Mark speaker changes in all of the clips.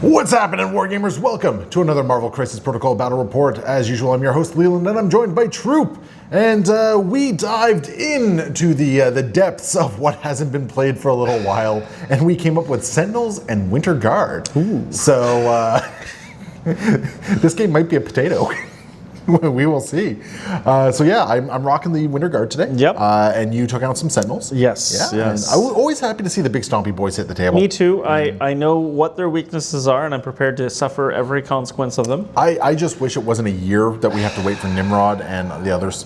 Speaker 1: What's happening, Wargamers? Welcome to another Marvel Crisis Protocol Battle Report. As usual, I'm your host, Leland, and I'm joined by Troop. And we dived into the depths of what hasn't been played for a little while, and we came up with Sentinels and Winter Guard. Ooh. So this game might be a potato. We will see. So yeah, I'm rocking the Winter Guard today.
Speaker 2: Yep.
Speaker 1: And you took out some Sentinels.
Speaker 2: Yes.
Speaker 1: Yeah.
Speaker 2: Yes.
Speaker 1: I'm always happy to see the big stompy boys hit the table.
Speaker 2: Me too. I know what their weaknesses are, and I'm prepared to suffer every consequence of them.
Speaker 1: I just wish it wasn't a year that we have to wait for Nimrod and the others.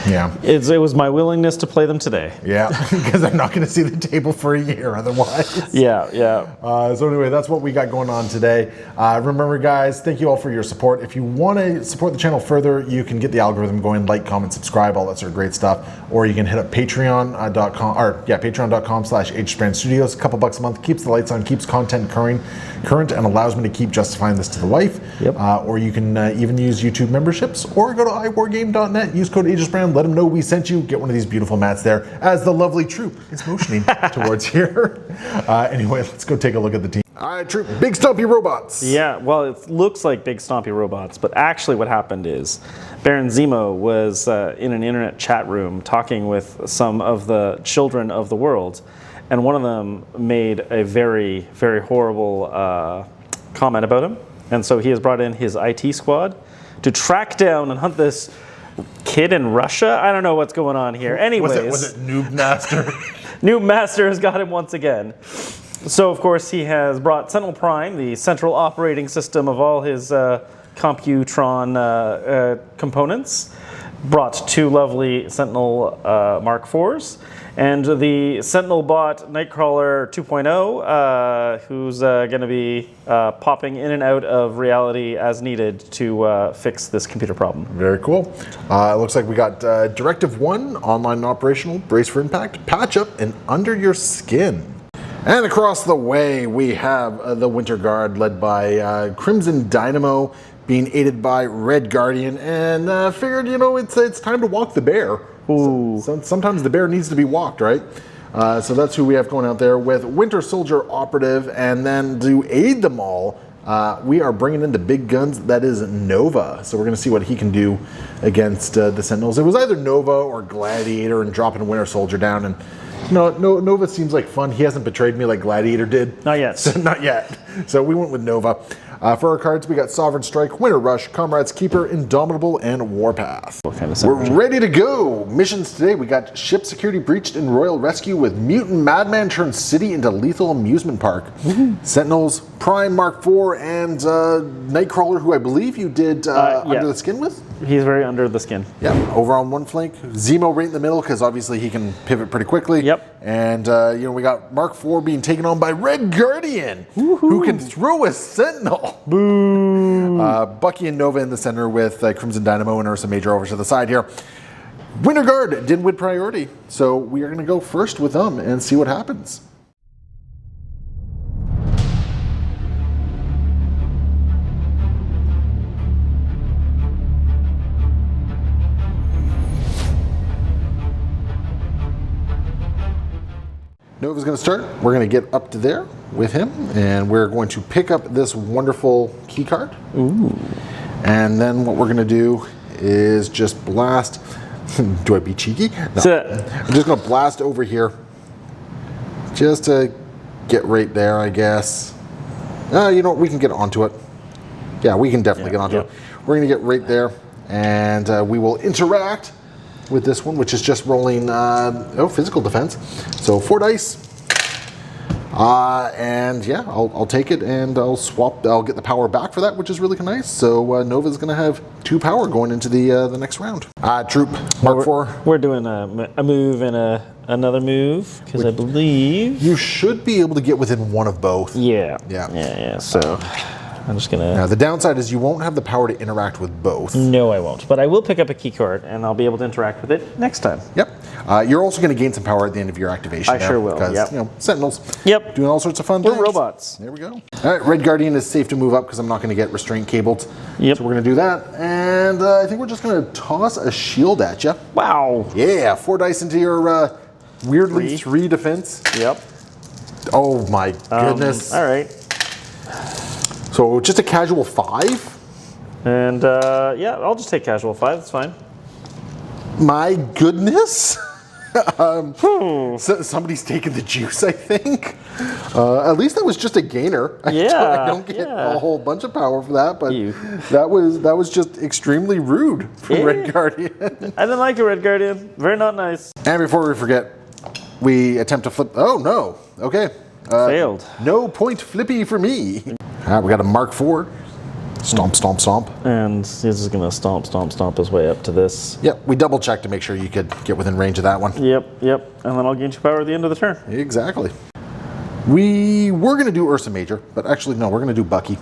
Speaker 1: Yeah.
Speaker 2: It was my willingness to play them today.
Speaker 1: Yeah, because I'm not going to see the table for a year otherwise.
Speaker 2: Yeah.
Speaker 1: So anyway, that's what we got going on today. Remember, guys, thank you all for your support. If you want to support the channel further, you can get the algorithm going, like, comment, subscribe, all that sort of great stuff. Or you can hit up patreon.com/HSprandStudios. A couple bucks a month, keeps the lights on, keeps content current, and allows me to keep justifying this to the wife.
Speaker 2: Yep.
Speaker 1: Or you can even use YouTube memberships, or go to iwargame.net, use code HSprand, let them know we sent you, get one of these beautiful mats there, as the lovely Troop is motioning towards here. Anyway, let's go take a look at the team. All right, Troop, big stompy robots.
Speaker 2: Yeah, well, it looks like big stompy robots, but actually what happened is Baron Zemo was in an internet chat room talking with some of the children of the world, and one of them made a very, very horrible comment about him, and so he has brought in his IT squad to track down and hunt this kid in Russia. I don't know what's going on here. Anyways,
Speaker 1: was it Noob Master?
Speaker 2: Noob Master has got him once again. So of course he has brought Sentinel Prime, the central operating system of all his Computron components, brought two lovely Sentinel Mark IVs, and the Sentinel bot Nightcrawler 2.0, who's going to be popping in and out of reality as needed to fix this computer problem.
Speaker 1: Very cool. It looks like we got Directive 1, online and operational, brace for impact, patch up, and under your skin. And across the way, we have the Winter Guard led by Crimson Dynamo, being aided by Red Guardian, and figured, it's time to walk the bear.
Speaker 2: Ooh.
Speaker 1: So sometimes the bear needs to be walked, right? So that's who we have going out there with Winter Soldier Operative, and then to aid them all, we are bringing in the big guns. That is Nova. So we're going to see what he can do against the Sentinels. It was either Nova or Gladiator, and dropping Winter Soldier down, and Nova seems like fun. He hasn't betrayed me like Gladiator did.
Speaker 2: Not yet.
Speaker 1: So, not yet. So we went with Nova. For our cards, we got Sovereign Strike, Winter Rush, Comrade's Keeper, Indomitable, and Warpath.
Speaker 2: What kind of
Speaker 1: We're ready to go. Missions today, we got Ship Security Breached and Royal Rescue with Mutant Madman turns city into lethal amusement park. Sentinels, Prime Mark IV, and Nightcrawler, who I believe you did Under the Skin with?
Speaker 2: He's very under the skin.
Speaker 1: Yeah, over on one flank. Zemo right in the middle, because obviously he can pivot pretty quickly.
Speaker 2: Yep.
Speaker 1: And, we got Mark IV being taken on by Red Guardian, who can throw a Sentinel.
Speaker 2: Boo!
Speaker 1: Bucky and Nova in the center with Crimson Dynamo and Ursa Major over to the side here. Winter Guard didn't win priority, so we are going to go first with them and see what happens. Nova's going to start. We're going to get up to there with him, and we're going to pick up this wonderful key card.
Speaker 2: Ooh.
Speaker 1: And then what we're going to do is just blast. Do I be cheeky? No. I'm just going to blast over here, just to get right there, I guess. We can get onto it. Yeah, we can definitely get onto it. We're going to get right there, and we will interact with this one, which is just rolling physical defense. So 4 dice. And yeah, I'll take it, and I'll get the power back for that, which is really nice. So Nova's going to have 2 power going into the next round. Troop, Mark IV.
Speaker 2: We're doing a move and another move, because I believe
Speaker 1: you should be able to get within one of both.
Speaker 2: Yeah. So I'm just gonna.
Speaker 1: Now the downside is you won't have the power to interact with both.
Speaker 2: No, I won't. But I will pick up a key card, and I'll be able to interact with it next time.
Speaker 1: Yep. You're also going to gain some power at the end of your activation.
Speaker 2: I sure will.
Speaker 1: Because Sentinels.
Speaker 2: Yep.
Speaker 1: Doing all sorts of fun
Speaker 2: We're
Speaker 1: things.
Speaker 2: robots.
Speaker 1: There we go. All right, Red Guardian is safe to move up because I'm not going to get restraint cabled.
Speaker 2: Yep.
Speaker 1: So we're going to do that, and I think we're just going to toss a shield at you.
Speaker 2: Wow.
Speaker 1: Yeah, 4 dice into your weirdly 3 defense.
Speaker 2: Yep.
Speaker 1: Oh my goodness.
Speaker 2: All right.
Speaker 1: So just a casual 5?
Speaker 2: And yeah, I'll just take casual 5. That's fine.
Speaker 1: My goodness. Somebody's taking the juice, I think. At least that was just a gainer. I don't get a whole bunch of power for that, but that was just extremely rude from Red Guardian.
Speaker 2: I didn't like it, Red Guardian. Very not nice.
Speaker 1: And before we forget, we attempt to flip. Oh no. Okay.
Speaker 2: Failed.
Speaker 1: No point flippy for me. All right, we got a Mark IV. Stomp, stomp, stomp.
Speaker 2: And he's just gonna stomp, stomp, stomp his way up to this.
Speaker 1: Yep, we double checked to make sure you could get within range of that one.
Speaker 2: Yep. And then I'll gain 2 power at the end of the turn.
Speaker 1: Exactly. We were gonna do Ursa Major, but actually no, we're gonna do Bucky.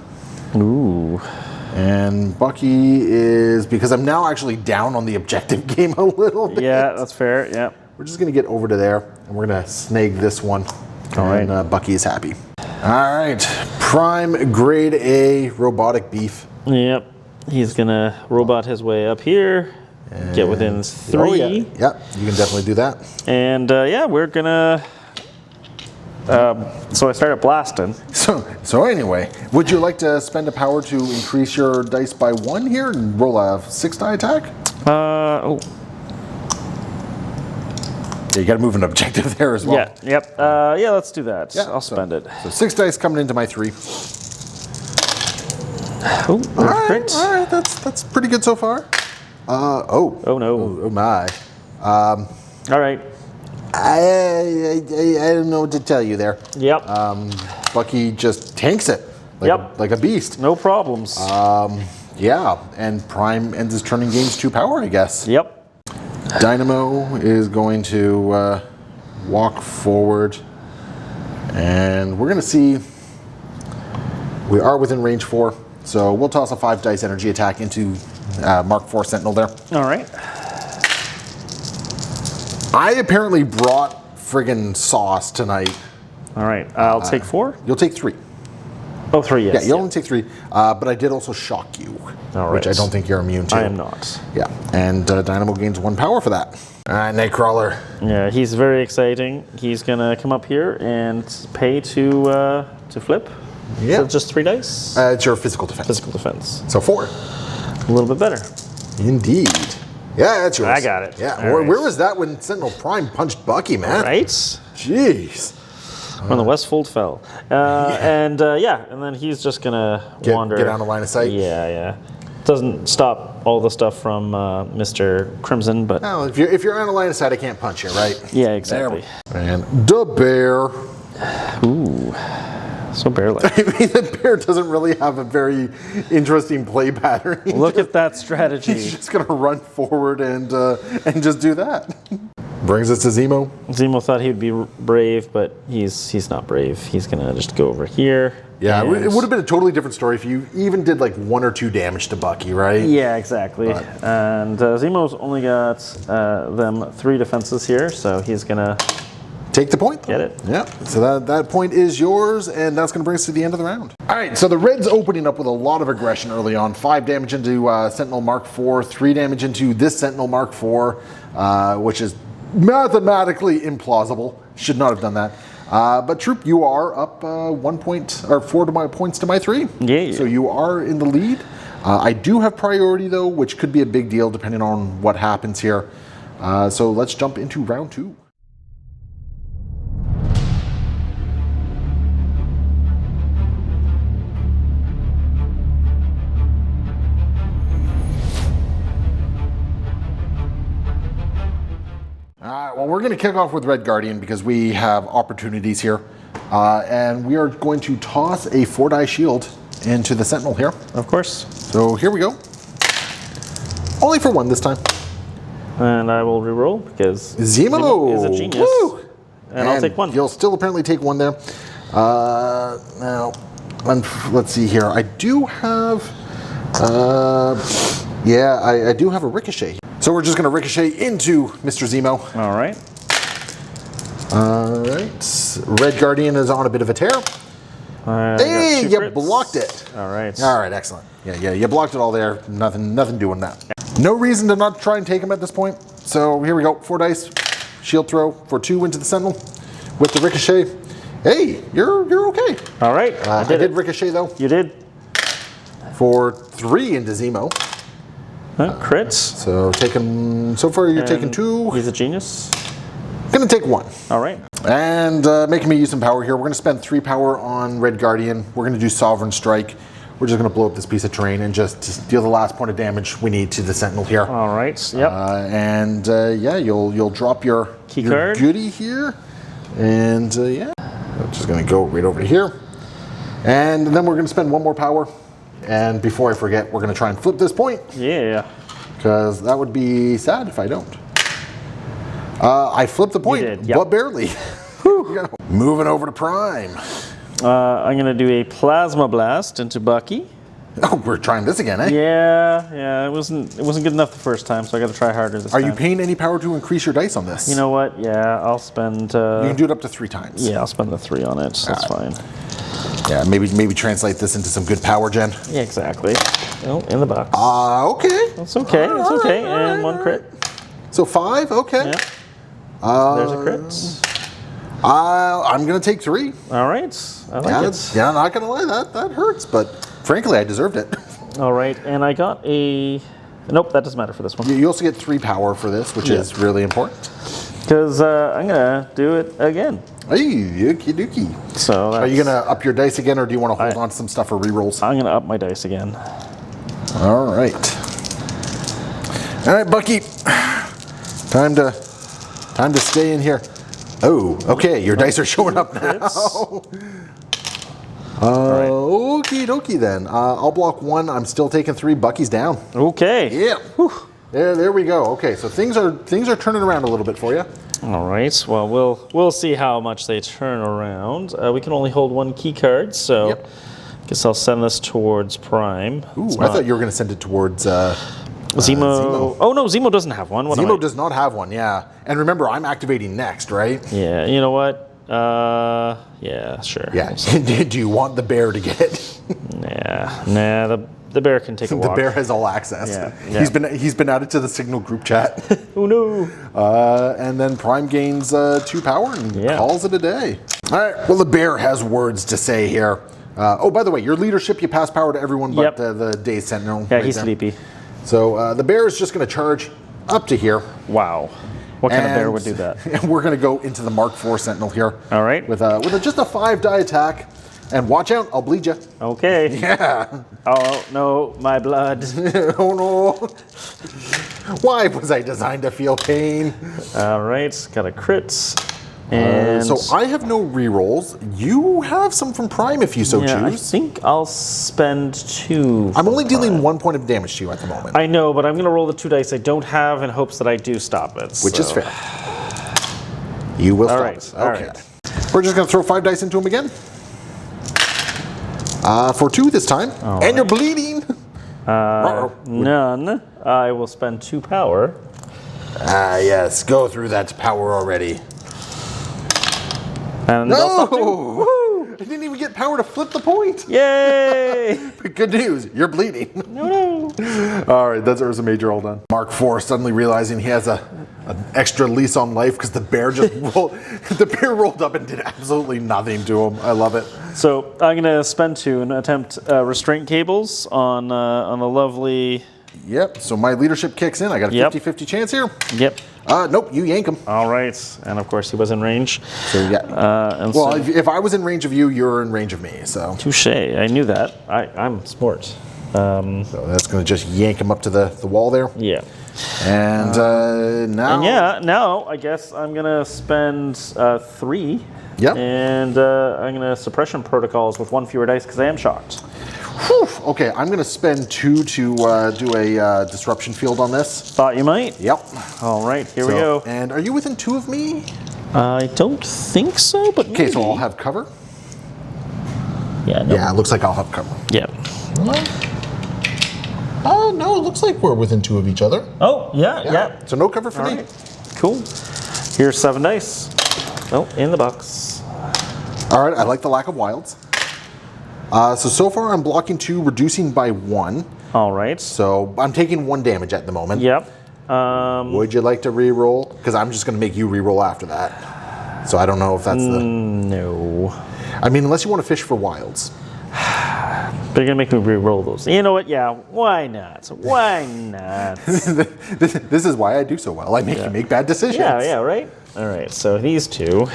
Speaker 2: Ooh.
Speaker 1: And Bucky is, because I'm now actually down on the objective game a little bit.
Speaker 2: Yeah, that's fair, yeah.
Speaker 1: We're just gonna get over to there, and we're gonna snag this one.
Speaker 2: All right.
Speaker 1: And Bucky is happy. All right, Prime Grade A Robotic Beef.
Speaker 2: Yep. He's gonna robot his way up here, get within 3.
Speaker 1: Oh, yeah. Yep, you can definitely do that.
Speaker 2: And yeah, we're gonna. So I started blasting.
Speaker 1: So anyway, would you like to spend a power to increase your dice by 1 here and roll a 6-die attack?
Speaker 2: Oh.
Speaker 1: Yeah, you got to move an objective there as well.
Speaker 2: Yeah. Yep. Yeah, let's do that.
Speaker 1: Yeah,
Speaker 2: I'll spend it.
Speaker 1: So 6 dice coming into my 3.
Speaker 2: Oh,
Speaker 1: all right, that's pretty good so far. Oh no. Oh my.
Speaker 2: All right.
Speaker 1: I don't know what to tell you there.
Speaker 2: Yep.
Speaker 1: Bucky just tanks it like a beast.
Speaker 2: No problems.
Speaker 1: Yeah, and Prime ends his turning game's 2 power, I guess.
Speaker 2: Yep.
Speaker 1: Dynamo is going to walk forward, and we're going to see. We are within range 4, so we'll toss a 5 dice energy attack into Mark IV Sentinel there.
Speaker 2: All right.
Speaker 1: I apparently brought friggin' sauce tonight.
Speaker 2: All right. I'll take 4.
Speaker 1: You'll take 3.
Speaker 2: Oh, 3, yes.
Speaker 1: Yeah, you'll only take 3, but I did also shock you, which I don't think you're immune to.
Speaker 2: I am not.
Speaker 1: Yeah, and Dynamo gains 1 power for that. All right, Nightcrawler.
Speaker 2: Yeah, he's very exciting. He's gonna come up here and pay to flip.
Speaker 1: Yeah.
Speaker 2: So just 3 dice.
Speaker 1: It's your physical defense.
Speaker 2: Physical defense.
Speaker 1: So 4.
Speaker 2: A little bit better.
Speaker 1: Indeed. Yeah, that's yours.
Speaker 2: I got it.
Speaker 1: Yeah. Where was that when Sentinel Prime punched Bucky, man?
Speaker 2: Right?
Speaker 1: Jeez.
Speaker 2: When the Westfold fell. And then he's just gonna wander.
Speaker 1: Get out of line of sight.
Speaker 2: Yeah. Doesn't stop all the stuff from Mr. Crimson, but.
Speaker 1: Well, if you're out of line of sight, I can't punch you, right?
Speaker 2: Yeah, exactly.
Speaker 1: And the bear.
Speaker 2: Ooh. So bear-like.
Speaker 1: I mean, the bear doesn't really have a very interesting play pattern.
Speaker 2: Look at that strategy.
Speaker 1: He's just going to run forward and just do that. Brings us to Zemo.
Speaker 2: Zemo thought he would be brave, but he's not brave. He's going to just go over here.
Speaker 1: Yeah, it would have been a totally different story if you even did like 1 or 2 damage to Bucky, right?
Speaker 2: Yeah, exactly. But. And Zemo's only got them 3 defenses here, so he's going to
Speaker 1: take the point, though.
Speaker 2: Get it.
Speaker 1: Yeah, so that point is yours, and that's going to bring us to the end of the round. All right, so the Reds opening up with a lot of aggression early on. 5 damage into Sentinel Mark IV, 3 damage into this Sentinel Mark IV, which is mathematically implausible. Should not have done that. But Troop, you are up 1 point, or 4 to my points to my 3.
Speaker 2: Yeah.
Speaker 1: So you are in the lead. I do have priority, though, which could be a big deal depending on what happens here. So let's jump into round 2. Well, we're going to kick off with Red Guardian because we have opportunities here. And we are going to toss a 4-die shield into the Sentinel here.
Speaker 2: Of course.
Speaker 1: So here we go. Only for 1 this time.
Speaker 2: And I will reroll because
Speaker 1: Zemo
Speaker 2: is a genius.
Speaker 1: Woo!
Speaker 2: And I'll take 1.
Speaker 1: You'll still apparently take 1 there. Now, let's see here. I do have... I do have a ricochet. So we're just going to ricochet into Mr. Zemo.
Speaker 2: All right.
Speaker 1: All right. Red Guardian is on a bit of a tear. Hey, you blocked it.
Speaker 2: All right.
Speaker 1: All right, excellent. Yeah, you blocked it all there. Nothing doing that. No reason to not try and take him at this point. So here we go. 4 dice. Shield throw for 2 into the Sentinel with the ricochet. Hey, you're okay.
Speaker 2: All right.
Speaker 1: I did ricochet though.
Speaker 2: You did.
Speaker 1: for 3 into Zemo.
Speaker 2: Crits.
Speaker 1: So so far you're taking 2.
Speaker 2: He's a genius.
Speaker 1: Gonna take 1.
Speaker 2: All right.
Speaker 1: And making me use some power here. We're gonna spend 3 power on Red Guardian. We're gonna do Sovereign Strike. We're just gonna blow up this piece of terrain and just deal the last point of damage we need to the Sentinel here.
Speaker 2: All right. Yep.
Speaker 1: Yeah, you'll drop your
Speaker 2: Key card.
Speaker 1: goodie here, and yeah, I'm just gonna go right over to here, and then we're gonna spend 1 more power. And before I forget, we're gonna try and flip this point.
Speaker 2: Yeah.
Speaker 1: Because that would be sad if I don't. I flipped the point,
Speaker 2: did, yep.
Speaker 1: but barely. Moving over to Prime.
Speaker 2: I'm gonna do a Plasma Blast into Bucky.
Speaker 1: Oh, we're trying this again, eh?
Speaker 2: Yeah. It wasn't good enough the first time, so I got to try harder this time.
Speaker 1: Are you paying any power to increase your dice on this?
Speaker 2: You know what? Yeah, I'll spend.
Speaker 1: You can do it up to 3 times.
Speaker 2: Yeah, I'll spend the 3 on it. So that's fine.
Speaker 1: Yeah, maybe translate this into some good power gen.
Speaker 2: Yeah, exactly. Oh, in the box.
Speaker 1: Okay.
Speaker 2: That's okay. It's okay. And 1 crit.
Speaker 1: So 5. Okay.
Speaker 2: Yeah. There's a crit.
Speaker 1: I'm gonna take 3.
Speaker 2: All right. I like it.
Speaker 1: Yeah, I'm not gonna lie, that hurts, but frankly, I deserved it.
Speaker 2: All right, and I got a. Nope, that doesn't matter for this one.
Speaker 1: You also get 3 power for this, which is really important.
Speaker 2: Because I'm gonna do it again.
Speaker 1: Hey, okie dokie.
Speaker 2: So
Speaker 1: are you gonna up your dice again, or do you want to hold on to some stuff for rerolls?
Speaker 2: I'm gonna up my dice again.
Speaker 1: All right, Bucky. Time to stay in here. Oh, okay. Your dice are showing up now. Okie dokie then. I'll block 1. I'm still taking 3. Bucky's down.
Speaker 2: Okay.
Speaker 1: Yeah. Whew. There we go. Okay, so things are turning around a little bit for you.
Speaker 2: All right. Well, we'll see how much they turn around. We can only hold 1 key card, so
Speaker 1: Yep.
Speaker 2: I guess I'll send this towards Prime.
Speaker 1: Ooh, I thought you were going to send it towards
Speaker 2: Zemo. Oh no, Zemo doesn't have one.
Speaker 1: Zemo does not have one. Yeah, and remember, I'm activating next, right?
Speaker 2: Yeah. You know what? Yeah. Sure.
Speaker 1: Yeah. Do you want the bear to get it?
Speaker 2: Nah. The bear can take a walk.
Speaker 1: The bear has all access.
Speaker 2: Yeah.
Speaker 1: He's been added to the Signal group chat.
Speaker 2: Oh no.
Speaker 1: And then Prime gains 2 power and calls it a day. All right. Well, the bear has words to say here. Oh, by the way, your leadership, you pass power to everyone but the Day Sentinel.
Speaker 2: Yeah, he's sleepy.
Speaker 1: So the bear is just going to charge up to here.
Speaker 2: Wow. What kind of bear would do that?
Speaker 1: And we're going to go into the Mark IV Sentinel here.
Speaker 2: All right.
Speaker 1: With just a 5-die attack. And watch out, I'll bleed you.
Speaker 2: Okay.
Speaker 1: Yeah.
Speaker 2: Oh, no, my blood.
Speaker 1: Oh, no. Why was I designed to feel pain?
Speaker 2: All right, got a crit. And
Speaker 1: so I have no rerolls. You have some from Prime if you so choose.
Speaker 2: I think I'll spend 2.
Speaker 1: I'm only dealing 1 point of damage to you at the moment.
Speaker 2: I know, but I'm going to roll the 2 dice I don't have in hopes that I do stop it.
Speaker 1: Which is fair. You will stop it.
Speaker 2: All
Speaker 1: Okay.
Speaker 2: right.
Speaker 1: We're just going to throw 5 dice into him again. For 2 this time. And you're bleeding.
Speaker 2: None. I will spend 2 power.
Speaker 1: Yes. Go through that power already.
Speaker 2: And
Speaker 1: No! I didn't even get power to flip the point.
Speaker 2: Yay!
Speaker 1: Good news, you're bleeding.
Speaker 2: No.
Speaker 1: All right, that was a major all done. Mark IV suddenly realizing he has an extra lease on life because the bear just rolled up and did absolutely nothing to him. I love it.
Speaker 2: So I'm going to spend 2 and attempt restraint cables on the lovely.
Speaker 1: Yep, so my leadership kicks in. I got a 50-50 chance here.
Speaker 2: Yep.
Speaker 1: Nope, you yank him.
Speaker 2: All right, and of course he was in range.
Speaker 1: So yeah. Well, if I was in range of you, you're in range of me. So.
Speaker 2: Touche. I knew that. I'm smart.
Speaker 1: So that's going to just yank him up to the wall there.
Speaker 2: Yeah.
Speaker 1: And now.
Speaker 2: And now I guess I'm gonna spend 3.
Speaker 1: Yep.
Speaker 2: And I'm gonna suppression protocols with 1 fewer dice because I am shocked.
Speaker 1: Whew. Okay, I'm going to spend 2 to do a disruption field on this.
Speaker 2: Thought you might.
Speaker 1: Yep.
Speaker 2: All right, here we go.
Speaker 1: And are you within 2 of me?
Speaker 2: I don't think so, but
Speaker 1: Okay,
Speaker 2: maybe.
Speaker 1: so I'll have cover.
Speaker 2: Yeah. No.
Speaker 1: Yeah, it looks like I'll have cover.
Speaker 2: Yeah.
Speaker 1: Oh no, it looks like we're within 2 of each other.
Speaker 2: Oh yeah.
Speaker 1: So no cover for
Speaker 2: All
Speaker 1: me.
Speaker 2: right. Cool. Here's 7 dice. Oh, in the box.
Speaker 1: All right, I like the lack of wilds. So far I'm blocking 2, reducing by 1.
Speaker 2: All right.
Speaker 1: So I'm taking 1 damage at the moment.
Speaker 2: Yep.
Speaker 1: Would you like to re-roll? Because I'm just going to make you re-roll after that. So I don't know if that's
Speaker 2: No.
Speaker 1: I mean, unless you want to fish for wilds.
Speaker 2: But you're gonna make me re-roll those. You know what? Yeah, why not? Why not?
Speaker 1: This is why I do so well. I make you make bad decisions.
Speaker 2: Yeah, right? All right, so these two,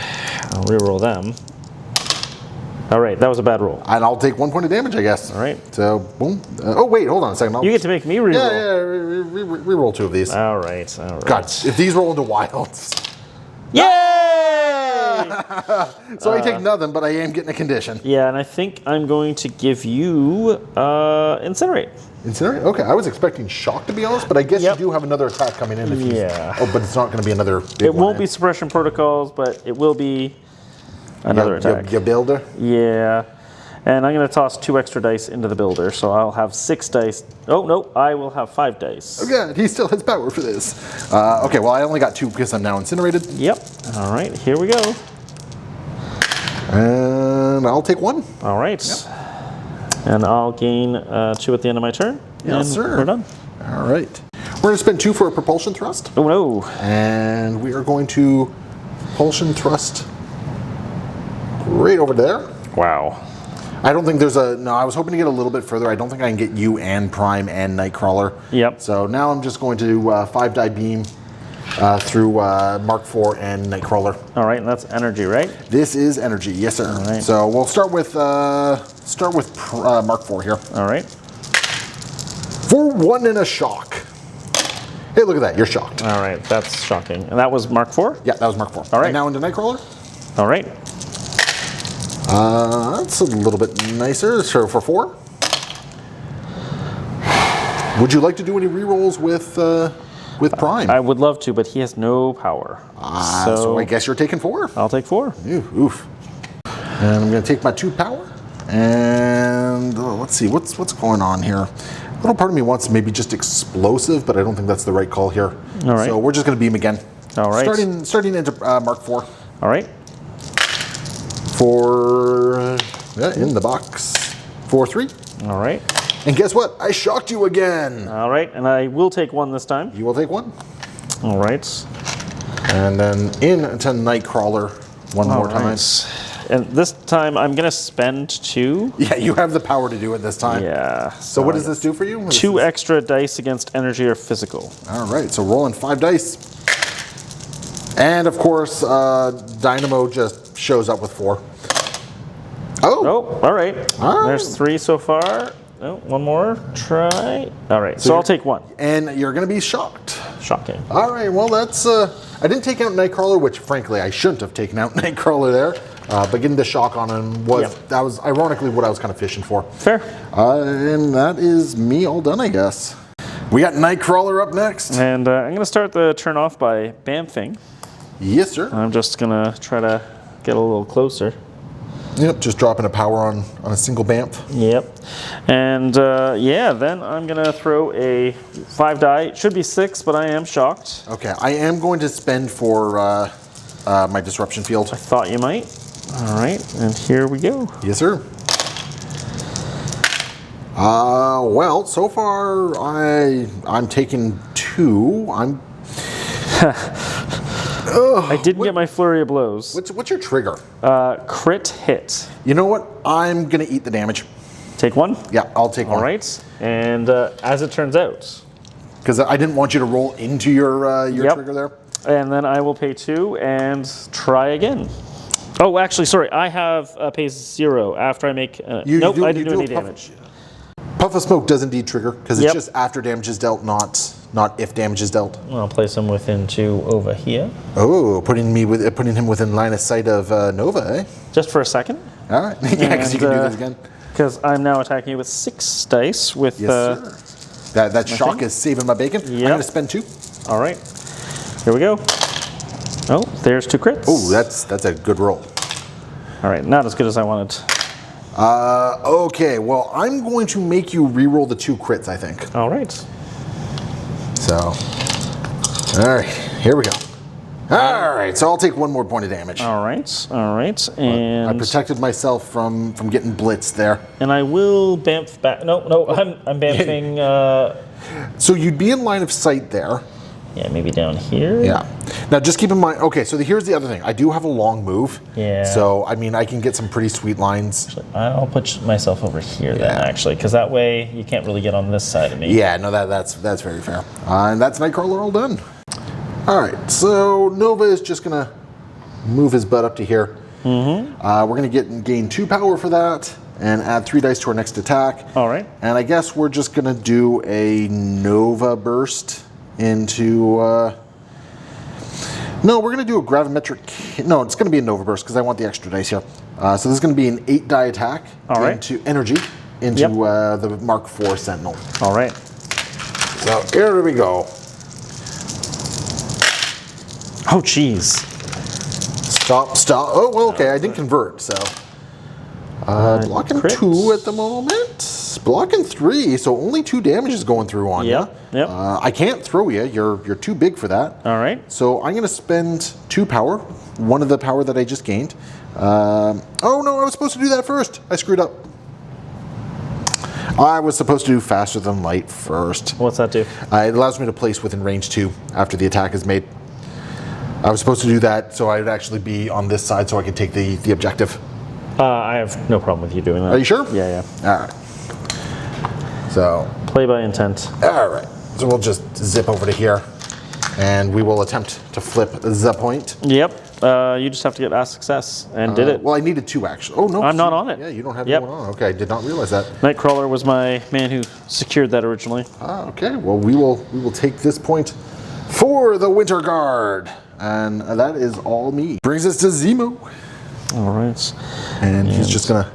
Speaker 2: I'll re-roll them. All right, that was a bad roll.
Speaker 1: And I'll take 1 point of damage, I guess.
Speaker 2: All right.
Speaker 1: So, boom. Oh, wait, hold on a second.
Speaker 2: You get to make me re-roll.
Speaker 1: Yeah, re-roll 2 of these.
Speaker 2: All right, all right.
Speaker 1: God, if these roll into wilds.
Speaker 2: Yay!
Speaker 1: So I take nothing, but I am getting a condition.
Speaker 2: Yeah, and I think I'm going to give you Incinerate.
Speaker 1: Incinerate? Okay, I was expecting Shock, to be honest, but I guess you do have another attack coming in. If Oh, but it's not going to be another big
Speaker 2: It won't
Speaker 1: one,
Speaker 2: be Suppression Protocols, but it will be another attack.
Speaker 1: Your builder?
Speaker 2: Yeah. And I'm going to toss 2 extra dice into the builder, so I'll have 6 dice. Oh, no, I will have 5 dice.
Speaker 1: Oh, God, he still has power for this. Okay, well, I only got 2 because I'm now incinerated.
Speaker 2: Yep. All right, here we go.
Speaker 1: And I'll take 1.
Speaker 2: All right.
Speaker 1: Yep.
Speaker 2: And I'll gain 2 at the end of my turn.
Speaker 1: Yes, sir.
Speaker 2: We're done.
Speaker 1: All right. We're going to spend 2 for a propulsion thrust.
Speaker 2: Oh, no.
Speaker 1: And we are going to propulsion thrust right over there.
Speaker 2: Wow.
Speaker 1: I don't think there's a... No, I was hoping to get a little bit further. I don't think I can get you and Prime and Nightcrawler.
Speaker 2: Yep.
Speaker 1: So now I'm just going to do 5-die beam through Mark IV and Nightcrawler.
Speaker 2: All right, and that's energy, right?
Speaker 1: This is energy, yes, sir.
Speaker 2: All right.
Speaker 1: So we'll start with Mark IV here.
Speaker 2: All right.
Speaker 1: For 1 and a shock. Hey, look at that. You're shocked.
Speaker 2: All right, that's shocking. And that was Mark IV?
Speaker 1: Yeah, that was Mark IV.
Speaker 2: All right.
Speaker 1: And now into Nightcrawler.
Speaker 2: All right.
Speaker 1: That's a little bit nicer. So for 4. Would you like to do any rerolls with Prime?
Speaker 2: I would love to, but he has no power.
Speaker 1: So I guess you're taking 4.
Speaker 2: I'll take 4.
Speaker 1: Oof. And I'm going to take my 2 power. And let's see, what's going on here? A little part of me wants maybe just explosive, but I don't think that's the right call here.
Speaker 2: All right.
Speaker 1: So we're just going to beam again.
Speaker 2: All right.
Speaker 1: Starting into Mark IV.
Speaker 2: All right.
Speaker 1: For in the box. 4-3.
Speaker 2: All right.
Speaker 1: And guess what? I shocked you again.
Speaker 2: All right, and I will take 1 this time.
Speaker 1: You will take 1.
Speaker 2: All right.
Speaker 1: And then into Nightcrawler one more time.
Speaker 2: And this time I'm going to spend 2.
Speaker 1: Yeah, you have the power to do it this time.
Speaker 2: Yeah.
Speaker 1: So what does this do for you?
Speaker 2: 2 extra dice against energy or physical.
Speaker 1: All right, so rolling 5 dice. And of course, Dynamo just shows up with 4.
Speaker 2: Oh, all right.
Speaker 1: All right.
Speaker 2: There's 3 so far. Oh, 1 more. Try. All right, so I'll take 1.
Speaker 1: And you're going to be shocked.
Speaker 2: Shocking.
Speaker 1: All right, well, that's... I didn't take out Nightcrawler, which, frankly, I shouldn't have taken out Nightcrawler there. But getting the shock on him that was ironically what I was kind of fishing for.
Speaker 2: Fair.
Speaker 1: And that is me all done, I guess. We got Nightcrawler up next.
Speaker 2: And I'm going to start the turn off by bamfing.
Speaker 1: Yes, sir.
Speaker 2: I'm just going to try to get a little closer.
Speaker 1: Yep, just dropping a power on a single bamf.
Speaker 2: Yep. And yeah, then I'm going to throw a 5-die. It should be 6, but I am shocked.
Speaker 1: Okay, I am going to spend for my disruption field.
Speaker 2: I thought you might. All right, and here we go.
Speaker 1: Yes, sir. Well, so far I'm taking 2.
Speaker 2: I didn't get my flurry of blows.
Speaker 1: What's your trigger?
Speaker 2: Crit hit.
Speaker 1: You know what? I'm gonna eat the damage.
Speaker 2: Take 1?
Speaker 1: Yeah, I'll take 1.
Speaker 2: All right, and as it turns out,
Speaker 1: because I didn't want you to roll into your trigger there.
Speaker 2: And then I will pay 2 and try again. Oh, actually, sorry. I have pays 0 after I make. Nope, I didn't do any damage.
Speaker 1: Puff of smoke does indeed trigger because it's just after damage is dealt, not if damage is dealt.
Speaker 2: I'll place him within 2 over here.
Speaker 1: Oh, putting him within line of sight of Nova, eh?
Speaker 2: Just for a second.
Speaker 1: All right, yeah, because you can do this again.
Speaker 2: Because I'm now attacking you with 6 dice with.
Speaker 1: Yes, sir. That shock is saving my bacon.
Speaker 2: Yep.
Speaker 1: I'm going to spend 2.
Speaker 2: All right, here we go. Oh, there's 2 crits.
Speaker 1: Oh, that's a good roll.
Speaker 2: All right, not as good as I wanted.
Speaker 1: Okay, well, I'm going to make you re-roll the 2 crits, I think.
Speaker 2: All right.
Speaker 1: So, all right, here we go. All right, so I'll take 1 more point of damage.
Speaker 2: All right, and
Speaker 1: I protected myself from getting blitzed there.
Speaker 2: And I will bamf back. No, I'm bamfing.
Speaker 1: So you'd be in line of sight there.
Speaker 2: Yeah, maybe down here.
Speaker 1: Yeah. Now, just keep in mind, okay, so here's the other thing. I do have a long move.
Speaker 2: Yeah.
Speaker 1: So, I mean, I can get some pretty sweet lines.
Speaker 2: I'll put myself over here then, actually, because that way you can't really get on this side of me.
Speaker 1: Yeah, no, that's very fair. And that's Nightcrawler all done. All right, so Nova is just going to move his butt up to here. Mm-hmm. We're going to gain 2 power for that and add 3 dice to our next attack.
Speaker 2: All right.
Speaker 1: And I guess we're just going to do a Nova burst into... no, we're going to do a gravimetric... No, it's going to be a Nova burst because I want the extra dice here. So this is going to be an 8-die attack into energy into the Mark IV Sentinel.
Speaker 2: All right.
Speaker 1: So here we go.
Speaker 2: Oh, jeez.
Speaker 1: Stop. Oh, well, okay, I didn't convert, so... blocking
Speaker 2: crit.
Speaker 1: 2 at the moment. Blocking 3, so only 2 damage is going through on you.
Speaker 2: Yep.
Speaker 1: I can't throw you. You're too big for that.
Speaker 2: All right.
Speaker 1: So I'm going to spend 2 power, 1 of the power that I just gained. Oh, no, I was supposed to do that first. I screwed up. I was supposed to do faster than light first.
Speaker 2: What's that do?
Speaker 1: It allows me to place within range 2 after the attack is made. I was supposed to do that so I'd actually be on this side so I could take the objective.
Speaker 2: I have no problem with you doing that.
Speaker 1: Are you sure?
Speaker 2: Yeah.
Speaker 1: All right. So.
Speaker 2: Play by intent.
Speaker 1: All right. So we'll just zip over to here, and we will attempt to flip the point.
Speaker 2: Yep. You just have to get a success, and did it.
Speaker 1: Well, I needed 2 actually. Oh no,
Speaker 2: I'm not on it.
Speaker 1: Yeah, you don't have anyone on. Okay, I did not realize that.
Speaker 2: Nightcrawler was my man who secured that originally.
Speaker 1: Okay. Well, we will take this point for the Winter Guard, and that is all me. Brings us to Zemo.
Speaker 2: All right.
Speaker 1: And he's just gonna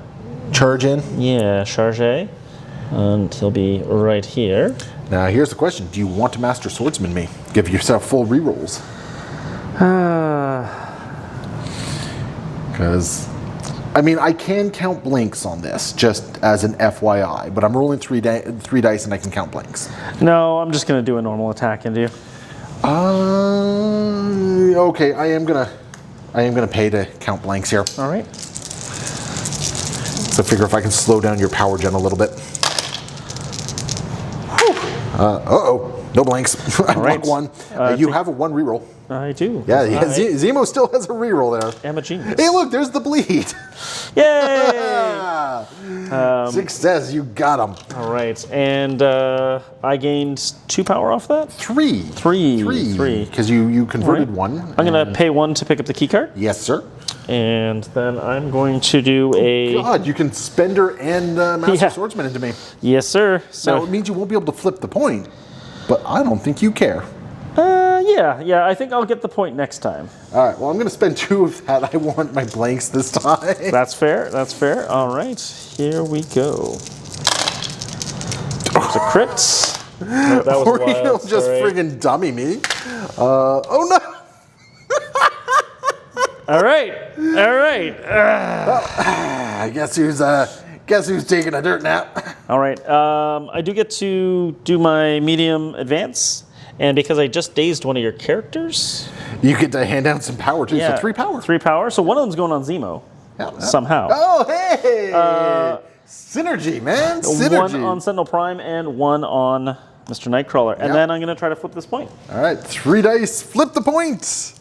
Speaker 1: charge in.
Speaker 2: Yeah, charge. And he'll be right here.
Speaker 1: Now, here's the question. Do you want to Master Swordsman me? Give yourself full rerolls. Because, I mean, I can count blinks on this, just as an FYI, but I'm rolling 3 dice and I can count blinks.
Speaker 2: No, I'm just going to do a normal attack into you.
Speaker 1: Okay, I am gonna pay to count blanks here.
Speaker 2: All right.
Speaker 1: So figure if I can slow down your power gen a little bit. Uh-oh, no blanks. I block 1. You have a 1 reroll.
Speaker 2: I do.
Speaker 1: Yeah, Zemo still has a reroll there.
Speaker 2: I'm a genius.
Speaker 1: Hey, look, there's the bleed.
Speaker 2: Yay!
Speaker 1: Success, you got him.
Speaker 2: All right, and I gained 2 power off that?
Speaker 1: 3.
Speaker 2: 3.
Speaker 1: Because you converted 1.
Speaker 2: I'm going to pay 1 to pick up the key card.
Speaker 1: Yes, sir.
Speaker 2: And then I'm going to do a...
Speaker 1: God, you can Spender and Master Swordsman into me.
Speaker 2: Yes, sir. So
Speaker 1: now, it means you won't be able to flip the point, but I don't think you care.
Speaker 2: Yeah, I think I'll get the point next time.
Speaker 1: All right, well, I'm going to spend 2 of that. I want my blanks this time.
Speaker 2: That's fair. All right, here we go. There's a crit. No, that was
Speaker 1: or
Speaker 2: wild.
Speaker 1: you'll just friggin' dummy me. Oh, no.
Speaker 2: All right.
Speaker 1: I guess who's taking a dirt nap?
Speaker 2: All right. I do get to do my medium advance, and because I just dazed one of your characters,
Speaker 1: you get to hand down some power too.
Speaker 2: Yeah,
Speaker 1: so 3 power.
Speaker 2: 3 power. So one of them's going on Zemo. Somehow.
Speaker 1: Oh, hey! Synergy, man. Synergy.
Speaker 2: 1 on Sentinel Prime and 1 on Mr. Nightcrawler, and then I'm going to try to flip this point.
Speaker 1: All right, 3 dice. Flip the point.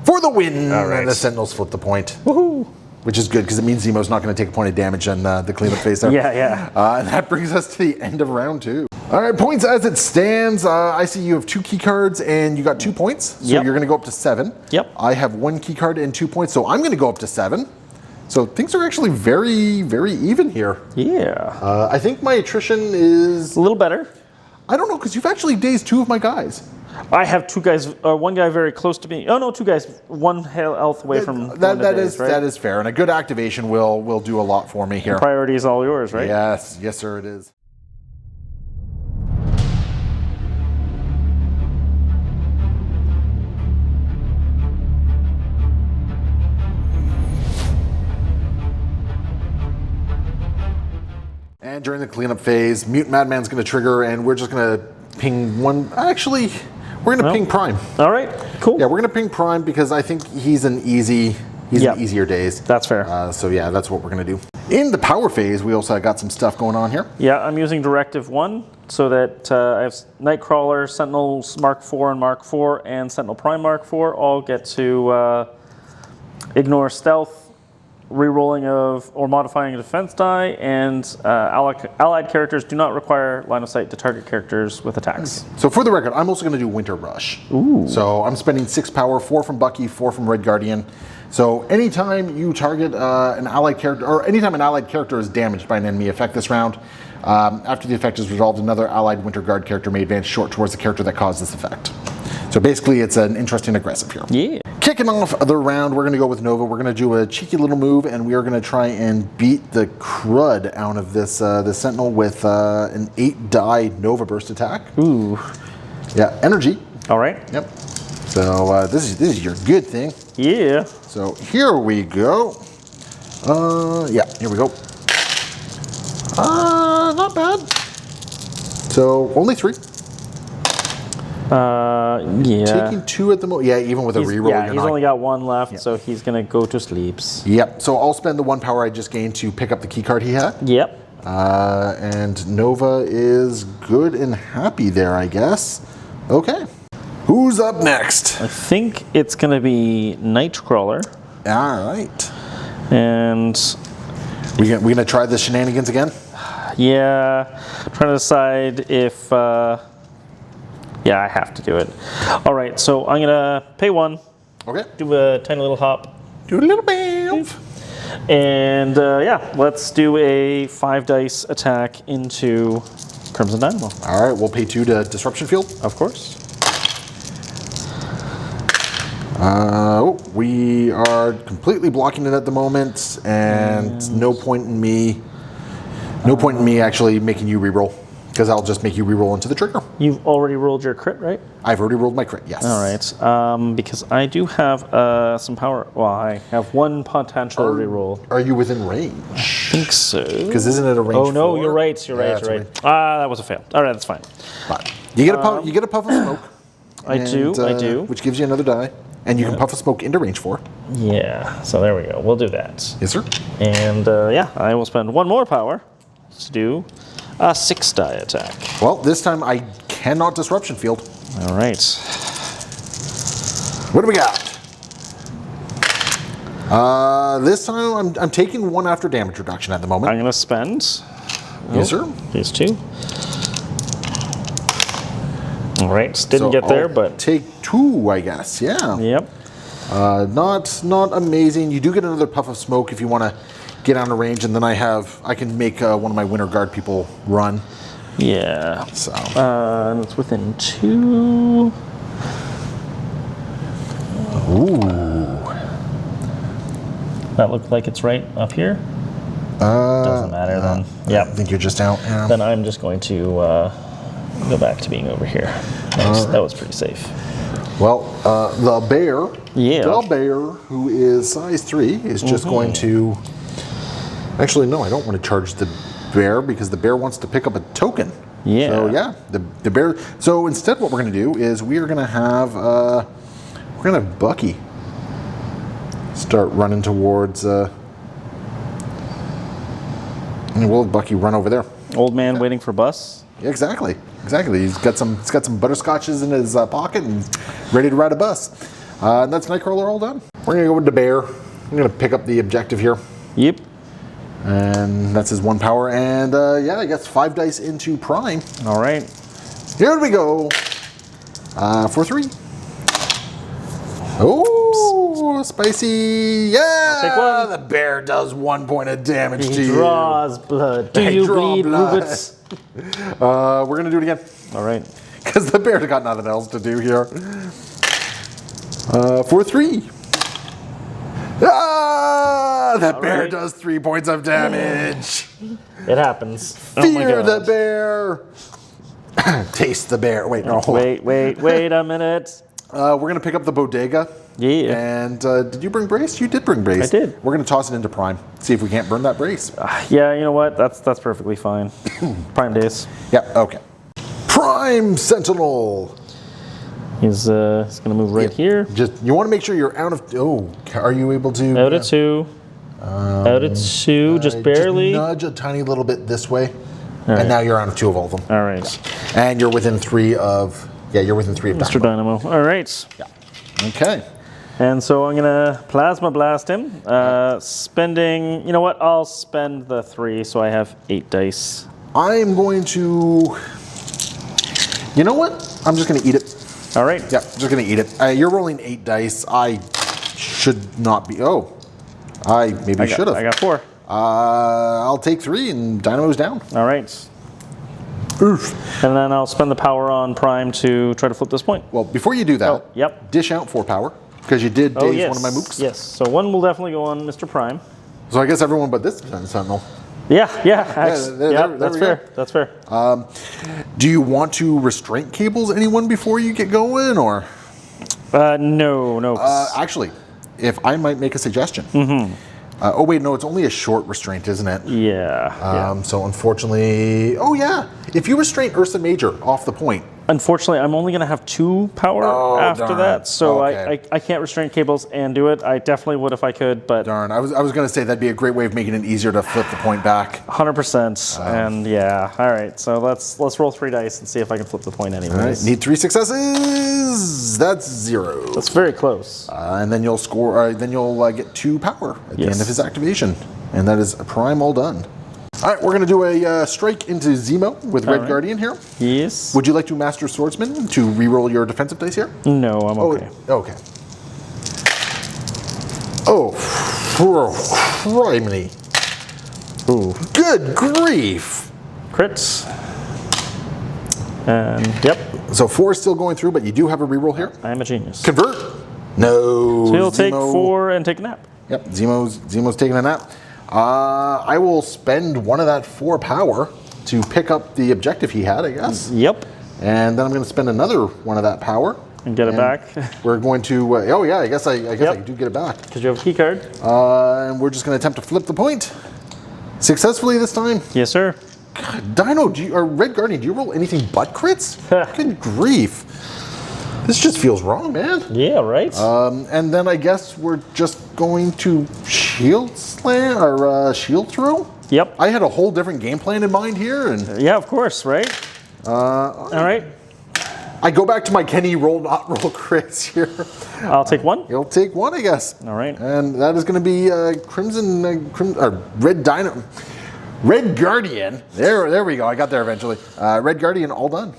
Speaker 1: For the win!
Speaker 2: All right.
Speaker 1: And the Sentinels flip the point.
Speaker 2: Woohoo!
Speaker 1: Which is good, because it means Zemo's not going to take a point of damage on the cleanup phase there.
Speaker 2: Yeah.
Speaker 1: And that brings us to the end of round 2. All right, points as it stands. I see you have 2 key cards, and you got 2 points. So you're going to go up to 7.
Speaker 2: Yep.
Speaker 1: I have 1 key card and 2 points, so I'm going to go up to 7. So things are actually very, very even here.
Speaker 2: Yeah.
Speaker 1: I think my attrition is...
Speaker 2: a little better.
Speaker 1: I don't know, because you've actually dazed 2 of my guys.
Speaker 2: I have 2 guys, 1 guy very close to me. Oh no, 2 guys, 1 health away from
Speaker 1: that
Speaker 2: right?
Speaker 1: is fair, and a good activation will do a lot for me here.
Speaker 2: Priority is all yours, right?
Speaker 1: Yes, sir, it is. And during the cleanup phase, Mute Madman's going to trigger, and we're just going to ping 1. Actually, we're going to ping Prime.
Speaker 2: All right, cool.
Speaker 1: Yeah, we're going to ping Prime because I think he's an easier daze.
Speaker 2: That's fair.
Speaker 1: So yeah, that's what we're going to do. In the power phase, we also got some stuff going on here.
Speaker 2: Yeah, I'm using Directive 1 so that I have Nightcrawler, Sentinels Mark IV and Mark IV, and Sentinel Prime Mark IV all get to ignore stealth, rerolling of or modifying a defense die, and allied characters do not require line of sight to target characters with attacks.
Speaker 1: So for the record, I'm also going to do Winter Rush.
Speaker 2: Ooh.
Speaker 1: So I'm spending 6 power, 4 from Bucky, 4 from Red Guardian. So anytime you target an allied character, or anytime an allied character is damaged by an enemy effect this round, after the effect is resolved, another allied Winter Guard character may advance short towards the character that caused this effect. So basically, it's an interesting aggressive here.
Speaker 2: Yeah.
Speaker 1: Kicking off the round, we're going to go with Nova. We're going to do a cheeky little move, and we are going to try and beat the crud out of this Sentinel with an 8-die Nova Burst attack.
Speaker 2: Ooh.
Speaker 1: Yeah, energy.
Speaker 2: All right.
Speaker 1: Yep. So this is your good thing.
Speaker 2: Yeah.
Speaker 1: So here we go. Yeah, here we go. Not bad. So only 3.
Speaker 2: Yeah.
Speaker 1: Taking 2 at the moment. Yeah, even with a reroll.
Speaker 2: Yeah,
Speaker 1: you're
Speaker 2: he's
Speaker 1: not...
Speaker 2: only got 1 left, so he's gonna go to sleeps.
Speaker 1: Yep. So I'll spend the 1 power I just gained to pick up the key card he had.
Speaker 2: Yep.
Speaker 1: And Nova is good and happy there, I guess. Okay. Who's up next?
Speaker 2: I think it's gonna be Nightcrawler,
Speaker 1: All right.
Speaker 2: and
Speaker 1: We gonna try the shenanigans again?
Speaker 2: yeah, trying to decide if. Yeah, I have to do it. All right, so I'm gonna pay 1,
Speaker 1: Okay.
Speaker 2: do a tiny little hop,
Speaker 1: Do a little bam.
Speaker 2: and yeah, let's do a 5 dice attack into Crimson Dynamo.
Speaker 1: All right, we'll pay 2 to Disruption Field.
Speaker 2: Of course.
Speaker 1: We are completely blocking it at the moment, and no point in me actually making you reroll, because I'll just make you reroll into the trigger.
Speaker 2: You've already rolled your crit, right?
Speaker 1: I've already rolled my crit, yes.
Speaker 2: All right, because I do have some power. Well, I have 1 potential reroll.
Speaker 1: Are you within range?
Speaker 2: I think so.
Speaker 1: Because isn't it a range?
Speaker 2: Oh no,
Speaker 1: 4?
Speaker 2: you're right. You're
Speaker 1: Yeah,
Speaker 2: right.
Speaker 1: it's
Speaker 2: You're
Speaker 1: a
Speaker 2: right. That was a fail. All right, that's fine.
Speaker 1: But you get a puff. You get a puff of smoke.
Speaker 2: I do.
Speaker 1: Which gives you another die, and you can puff of smoke into range 4.
Speaker 2: Yeah. So there we go. We'll do that.
Speaker 1: Yes, sir.
Speaker 2: And yeah, I will spend 1 more power to do a 6-die attack.
Speaker 1: Well, this time I cannot Disruption Field.
Speaker 2: All right.
Speaker 1: What do we got? This time I'm taking 1 after damage reduction at the moment.
Speaker 2: I'm going to spend.
Speaker 1: Yes, sir.
Speaker 2: These 2. All right. Didn't
Speaker 1: So
Speaker 2: get there,
Speaker 1: I'll
Speaker 2: but
Speaker 1: take 2, I guess. Yeah.
Speaker 2: yep.
Speaker 1: Not amazing. You do get another puff of smoke if you want to get out of range, and then I can make one of my Winter Guard people run.
Speaker 2: Yeah.
Speaker 1: So
Speaker 2: And it's within 2.
Speaker 1: ooh.
Speaker 2: That looks like it's right up here. Doesn't matter then.
Speaker 1: I
Speaker 2: Yep.
Speaker 1: think you're just out. Yeah.
Speaker 2: Then I'm just going to go back to being over here. Nice. That was pretty safe.
Speaker 1: Well, the bear,
Speaker 2: Yeah.
Speaker 1: the bear, who is size 3, is just going to. Actually, no, I don't want to charge the bear because the bear wants to pick up a token.
Speaker 2: Yeah.
Speaker 1: So yeah, the bear. So instead, what we're going to do is we are going to have Bucky start running towards. And we'll have Bucky run over there.
Speaker 2: Old man waiting for bus.
Speaker 1: Yeah, exactly. He's got some butterscotches in his pocket and ready to ride a bus. And that's Nightcrawler all done. We're gonna go with the bear. I'm gonna pick up the objective here,
Speaker 2: Yep.
Speaker 1: and that's his 1 power. And yeah, I guess 5 dice into Prime.
Speaker 2: All right.
Speaker 1: Here we go. For 3. Oh, spicy! Yeah,
Speaker 2: take 1.
Speaker 1: The bear does 1 point of damage to
Speaker 2: He
Speaker 1: you.
Speaker 2: draws blood. Do
Speaker 1: I
Speaker 2: you
Speaker 1: draw
Speaker 2: bleed,
Speaker 1: blood.
Speaker 2: Rubits?
Speaker 1: We're gonna do it again.
Speaker 2: All right.
Speaker 1: Because the bear's got nothing else to do here. For 3. The bear
Speaker 2: right.
Speaker 1: does 3 points of damage.
Speaker 2: It happens.
Speaker 1: Fear
Speaker 2: oh
Speaker 1: the bear. Taste the bear. Wait, no, hold on.
Speaker 2: Wait a minute.
Speaker 1: We're going to pick up the bodega.
Speaker 2: Yeah.
Speaker 1: And did you bring brace? You did bring brace.
Speaker 2: I did.
Speaker 1: We're going to toss it into Prime. See if we can't burn that brace.
Speaker 2: Yeah, you know what? That's perfectly fine. Prime days.
Speaker 1: Yeah, okay. Prime Sentinel.
Speaker 2: He's going to move right here.
Speaker 1: Just you want to make sure you're out of. Oh, are you able to?
Speaker 2: Out of 2. Out at 2, just barely.
Speaker 1: Just nudge a tiny little bit this way. And now you're on 2 of all of them.
Speaker 2: All right.
Speaker 1: And you're within 3 of... Yeah, you're within 3 of
Speaker 2: Mr. Dynamo. All right.
Speaker 1: Yeah. Okay.
Speaker 2: And so I'm going to Plasma Blast him. Spending... You know what? I'll spend the 3, so I have 8 dice.
Speaker 1: I'm going to... You know what? I'm just going to eat it.
Speaker 2: All right.
Speaker 1: Yeah, just going to eat it. You're rolling 8 dice. I should not be... Oh. I maybe should have.
Speaker 2: I got 4.
Speaker 1: I'll take 3 and Dynamo's down.
Speaker 2: All right.
Speaker 1: Oof.
Speaker 2: And then I'll spend the power on Prime to try to flip this point.
Speaker 1: Well, before you do that,
Speaker 2: yep.
Speaker 1: Dish out 4 power, because you did daze
Speaker 2: yes.
Speaker 1: one of my mooks.
Speaker 2: Yes, so 1 will definitely go on Mr. Prime.
Speaker 1: So I guess everyone but this Sentinel.
Speaker 2: Yeah.
Speaker 1: That's
Speaker 2: fair. That's fair.
Speaker 1: Do you want to restraint cables anyone before you get going, or?
Speaker 2: No.
Speaker 1: Actually, if I might make a suggestion. Oh wait, no, it's only a short restraint, isn't it?
Speaker 2: Yeah.
Speaker 1: So unfortunately, oh yeah, if you restrain Ursa Major off the point.
Speaker 2: Unfortunately, I'm only going to have 2 power after
Speaker 1: darn.
Speaker 2: that, so
Speaker 1: Okay.
Speaker 2: I can't restrain cables and do it. I definitely would if I could, but
Speaker 1: Darn, I was going to say that'd be a great way of making it easier to flip the point back.
Speaker 2: 100%. And yeah, all right. So let's roll 3 dice and see if I can flip the point anyways.
Speaker 1: All right, need 3 successes. That's 0.
Speaker 2: That's very close.
Speaker 1: And then you'll score. Then you'll get 2 power at the end of his activation, and that is a prime all done. All right, we're going to do a strike into Zemo with Red Guardian here.
Speaker 2: Yes.
Speaker 1: Would you like to Master Swordsman to reroll your defensive dice here?
Speaker 2: No, I'm okay.
Speaker 1: Okay. Oh, criminy.
Speaker 2: Ooh.
Speaker 1: Good grief.
Speaker 2: Crits. And yep,
Speaker 1: So 4 is still going through, but you do have a reroll here.
Speaker 2: I'm a genius.
Speaker 1: Convert. No.
Speaker 2: So he'll take 4 and take a nap.
Speaker 1: Yep, Zemo's taking a nap. I will spend 1 of that 4 power to pick up the objective he had, I guess.
Speaker 2: Yep.
Speaker 1: And then I'm going to spend another 1 of that power.
Speaker 2: And get it back.
Speaker 1: We're going to, oh yeah, I guess I do get it back.
Speaker 2: Because you have a key card.
Speaker 1: And we're just going to attempt to flip the point. Successfully this time.
Speaker 2: Yes, sir.
Speaker 1: God, Dino, or Red Guardian, do you roll anything but crits? Good grief. This just feels wrong, man.
Speaker 2: Yeah, right?
Speaker 1: And then I guess we're just going to shield slam or shield throw.
Speaker 2: Yep.
Speaker 1: I had a whole different game plan in mind here, and
Speaker 2: Yeah, of course, right? All right.
Speaker 1: I go back to my Kenny roll not roll crits here.
Speaker 2: I'll take 1.
Speaker 1: You'll take 1, I guess.
Speaker 2: All right.
Speaker 1: And that is going to be Red Guardian. There we go. I got there eventually. Red Guardian, all done.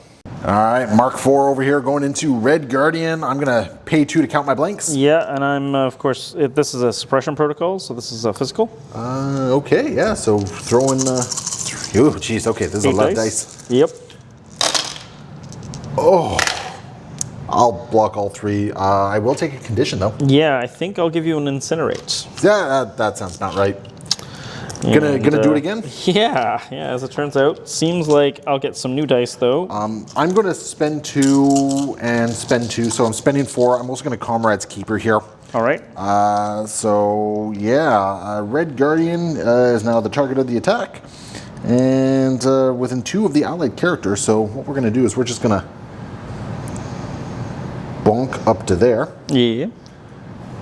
Speaker 1: All right, Mark IV over here going into Red Guardian. I'm going to pay 2 to count my blanks.
Speaker 2: Yeah, and I'm, of course, this is a suppression protocol, so this is a physical.
Speaker 1: Okay, yeah, so throwing... oh, jeez, okay, this is
Speaker 2: 8
Speaker 1: a lot of dice.
Speaker 2: Yep.
Speaker 1: Oh, I'll block all 3. I will take a condition, though.
Speaker 2: Yeah, I think I'll give you an incinerate.
Speaker 1: Yeah, that sounds not right. Gonna do it again?
Speaker 2: Yeah, as it turns out. Seems like I'll get some new dice, though.
Speaker 1: I'm going to spend 2 and spend 2, so I'm spending 4. I'm also going to Comrade's Keeper here.
Speaker 2: All right.
Speaker 1: So, yeah, Red Guardian is now the target of the attack. And within 2 of the allied characters, so what we're going to do is we're just going to bonk up to there.
Speaker 2: Yeah.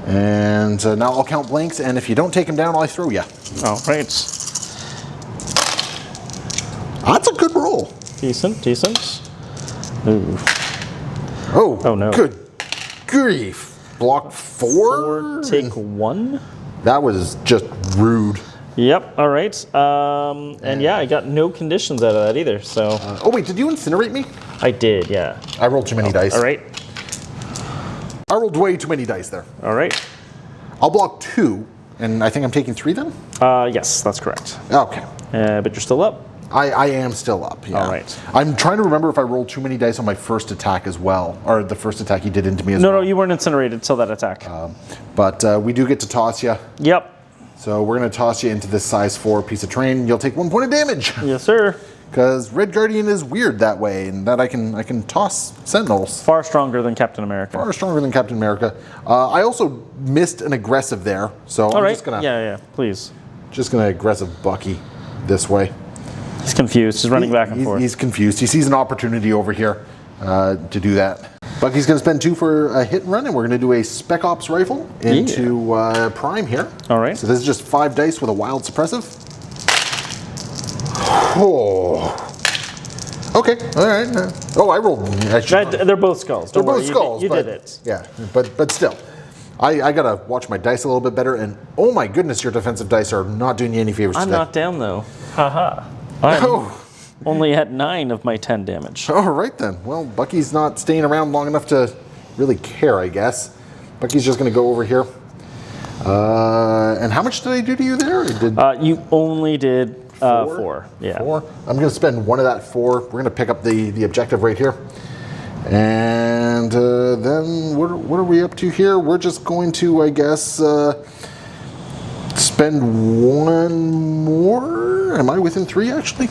Speaker 1: And now I'll count blanks, and if you don't take him down, I throw you.
Speaker 2: All right.
Speaker 1: That's a good roll.
Speaker 2: Decent. Ooh.
Speaker 1: Oh
Speaker 2: no.
Speaker 1: Good grief. Block 4?
Speaker 2: Take 1?
Speaker 1: That was just rude.
Speaker 2: Yep, all right. And yeah, I got no conditions out of that either, so.
Speaker 1: Oh wait, did you incinerate me?
Speaker 2: I did, yeah.
Speaker 1: I rolled too many dice.
Speaker 2: All right.
Speaker 1: I rolled way too many dice there.
Speaker 2: All right.
Speaker 1: I'll block 2, and I think I'm taking 3 then?
Speaker 2: Yes, that's correct.
Speaker 1: Okay.
Speaker 2: But you're still up.
Speaker 1: I am still up, yeah.
Speaker 2: All right.
Speaker 1: I'm trying to remember if I rolled too many dice on my first attack as well, or the first attack he did into me as well.
Speaker 2: No, you weren't incinerated till that attack.
Speaker 1: But we do get to toss you.
Speaker 2: Yep.
Speaker 1: So we're going to toss you into this size 4 piece of terrain. You'll take 1 point of damage.
Speaker 2: Yes, sir.
Speaker 1: Because Red Guardian is weird that way, and that I can toss Sentinels.
Speaker 2: Far stronger than Captain America.
Speaker 1: Far stronger than Captain America. I also missed an aggressive there, so
Speaker 2: All
Speaker 1: I'm
Speaker 2: right.
Speaker 1: just gonna
Speaker 2: Please.
Speaker 1: just gonna aggressive Bucky this way.
Speaker 2: He's confused. He's running back and forth.
Speaker 1: He's confused. He sees an opportunity over here to do that. Bucky's going to spend 2 for a hit and run, and we're going to do a Spec Ops rifle into Prime here.
Speaker 2: All right.
Speaker 1: So this is just 5 dice with a wild suppressive. Oh. Okay. All right. Oh, I rolled.
Speaker 2: They're both skulls.
Speaker 1: They're
Speaker 2: Don't
Speaker 1: both
Speaker 2: worry,
Speaker 1: skulls.
Speaker 2: You did it.
Speaker 1: Yeah, but still. I got to watch my dice a little bit better, and oh my goodness, your defensive dice are not doing you any favors
Speaker 2: I'm
Speaker 1: today.
Speaker 2: not down, though. Haha. I'm only at 9 of my 10 damage.
Speaker 1: All right, then. Well, Bucky's not staying around long enough to really care, I guess. Bucky's just going to go over here. And how much did I do to you there?
Speaker 2: You only did 4. Yeah.
Speaker 1: 4? I'm going to spend 1 of that 4. We're going to pick up the objective right here. And then what are we up to here? We're just going to, I guess, spend 1 more. Am I within 3, actually?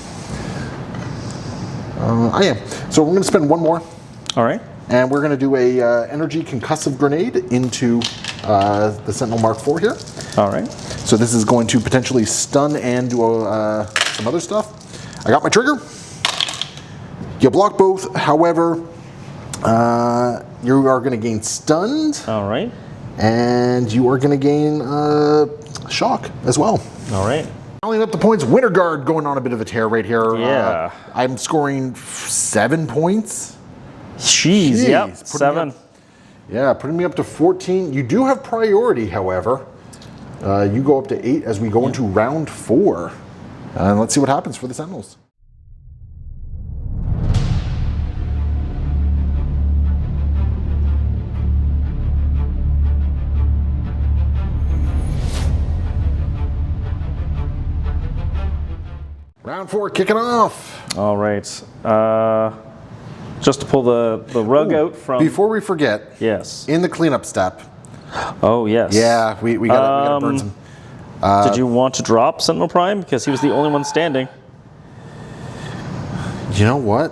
Speaker 1: I am. So we're going to spend 1 more.
Speaker 2: All right.
Speaker 1: And we're going to do a energy concussive grenade into the Sentinel Mark IV here.
Speaker 2: All right.
Speaker 1: So this is going to potentially stun and do some other stuff. I got my trigger. You block both. However, you are going to gain stunned.
Speaker 2: All right.
Speaker 1: And you are going to gain shock as well.
Speaker 2: All right.
Speaker 1: Tallying up the points, Winter Guard going on a bit of a tear right here.
Speaker 2: Yeah.
Speaker 1: I'm scoring 7 points.
Speaker 2: Jeez, yep, 7.
Speaker 1: Putting me up to 14. You do have priority, however. You go up to 8 as we go into round 4. And let's see what happens for the Sentinels. Round 4 kicking off.
Speaker 2: All right. Just to pull the rug out from...
Speaker 1: Before we forget,
Speaker 2: yes.
Speaker 1: In the cleanup step.
Speaker 2: Oh, yes.
Speaker 1: Yeah, we got to burn some.
Speaker 2: Did you want to drop Sentinel Prime? Because he was the only one standing.
Speaker 1: You know what?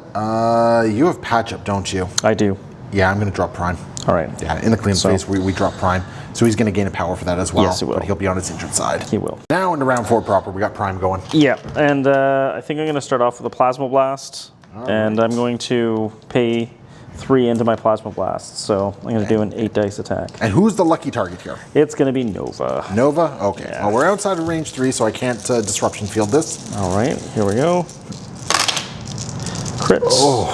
Speaker 1: You have patch up, don't you?
Speaker 2: I do.
Speaker 1: Yeah, I'm going to drop Prime.
Speaker 2: All right.
Speaker 1: Yeah, in the cleanup phase, we drop Prime. So he's going to gain a power for that as well.
Speaker 2: Yes, he will.
Speaker 1: But he'll be on its injured side.
Speaker 2: He will.
Speaker 1: Now into round 4 proper, we got Prime going.
Speaker 2: Yeah, and I think I'm going to start off with a Plasma Blast. And I'm going to pay 3 into my Plasma Blast. So I'm going to do an 8 dice attack.
Speaker 1: And who's the lucky target here?
Speaker 2: It's going to be Nova.
Speaker 1: Nova? Okay.
Speaker 2: Yeah.
Speaker 1: Well, we're outside of range 3, so I can't disruption field this.
Speaker 2: All right, here we go. Crit.
Speaker 1: Oh.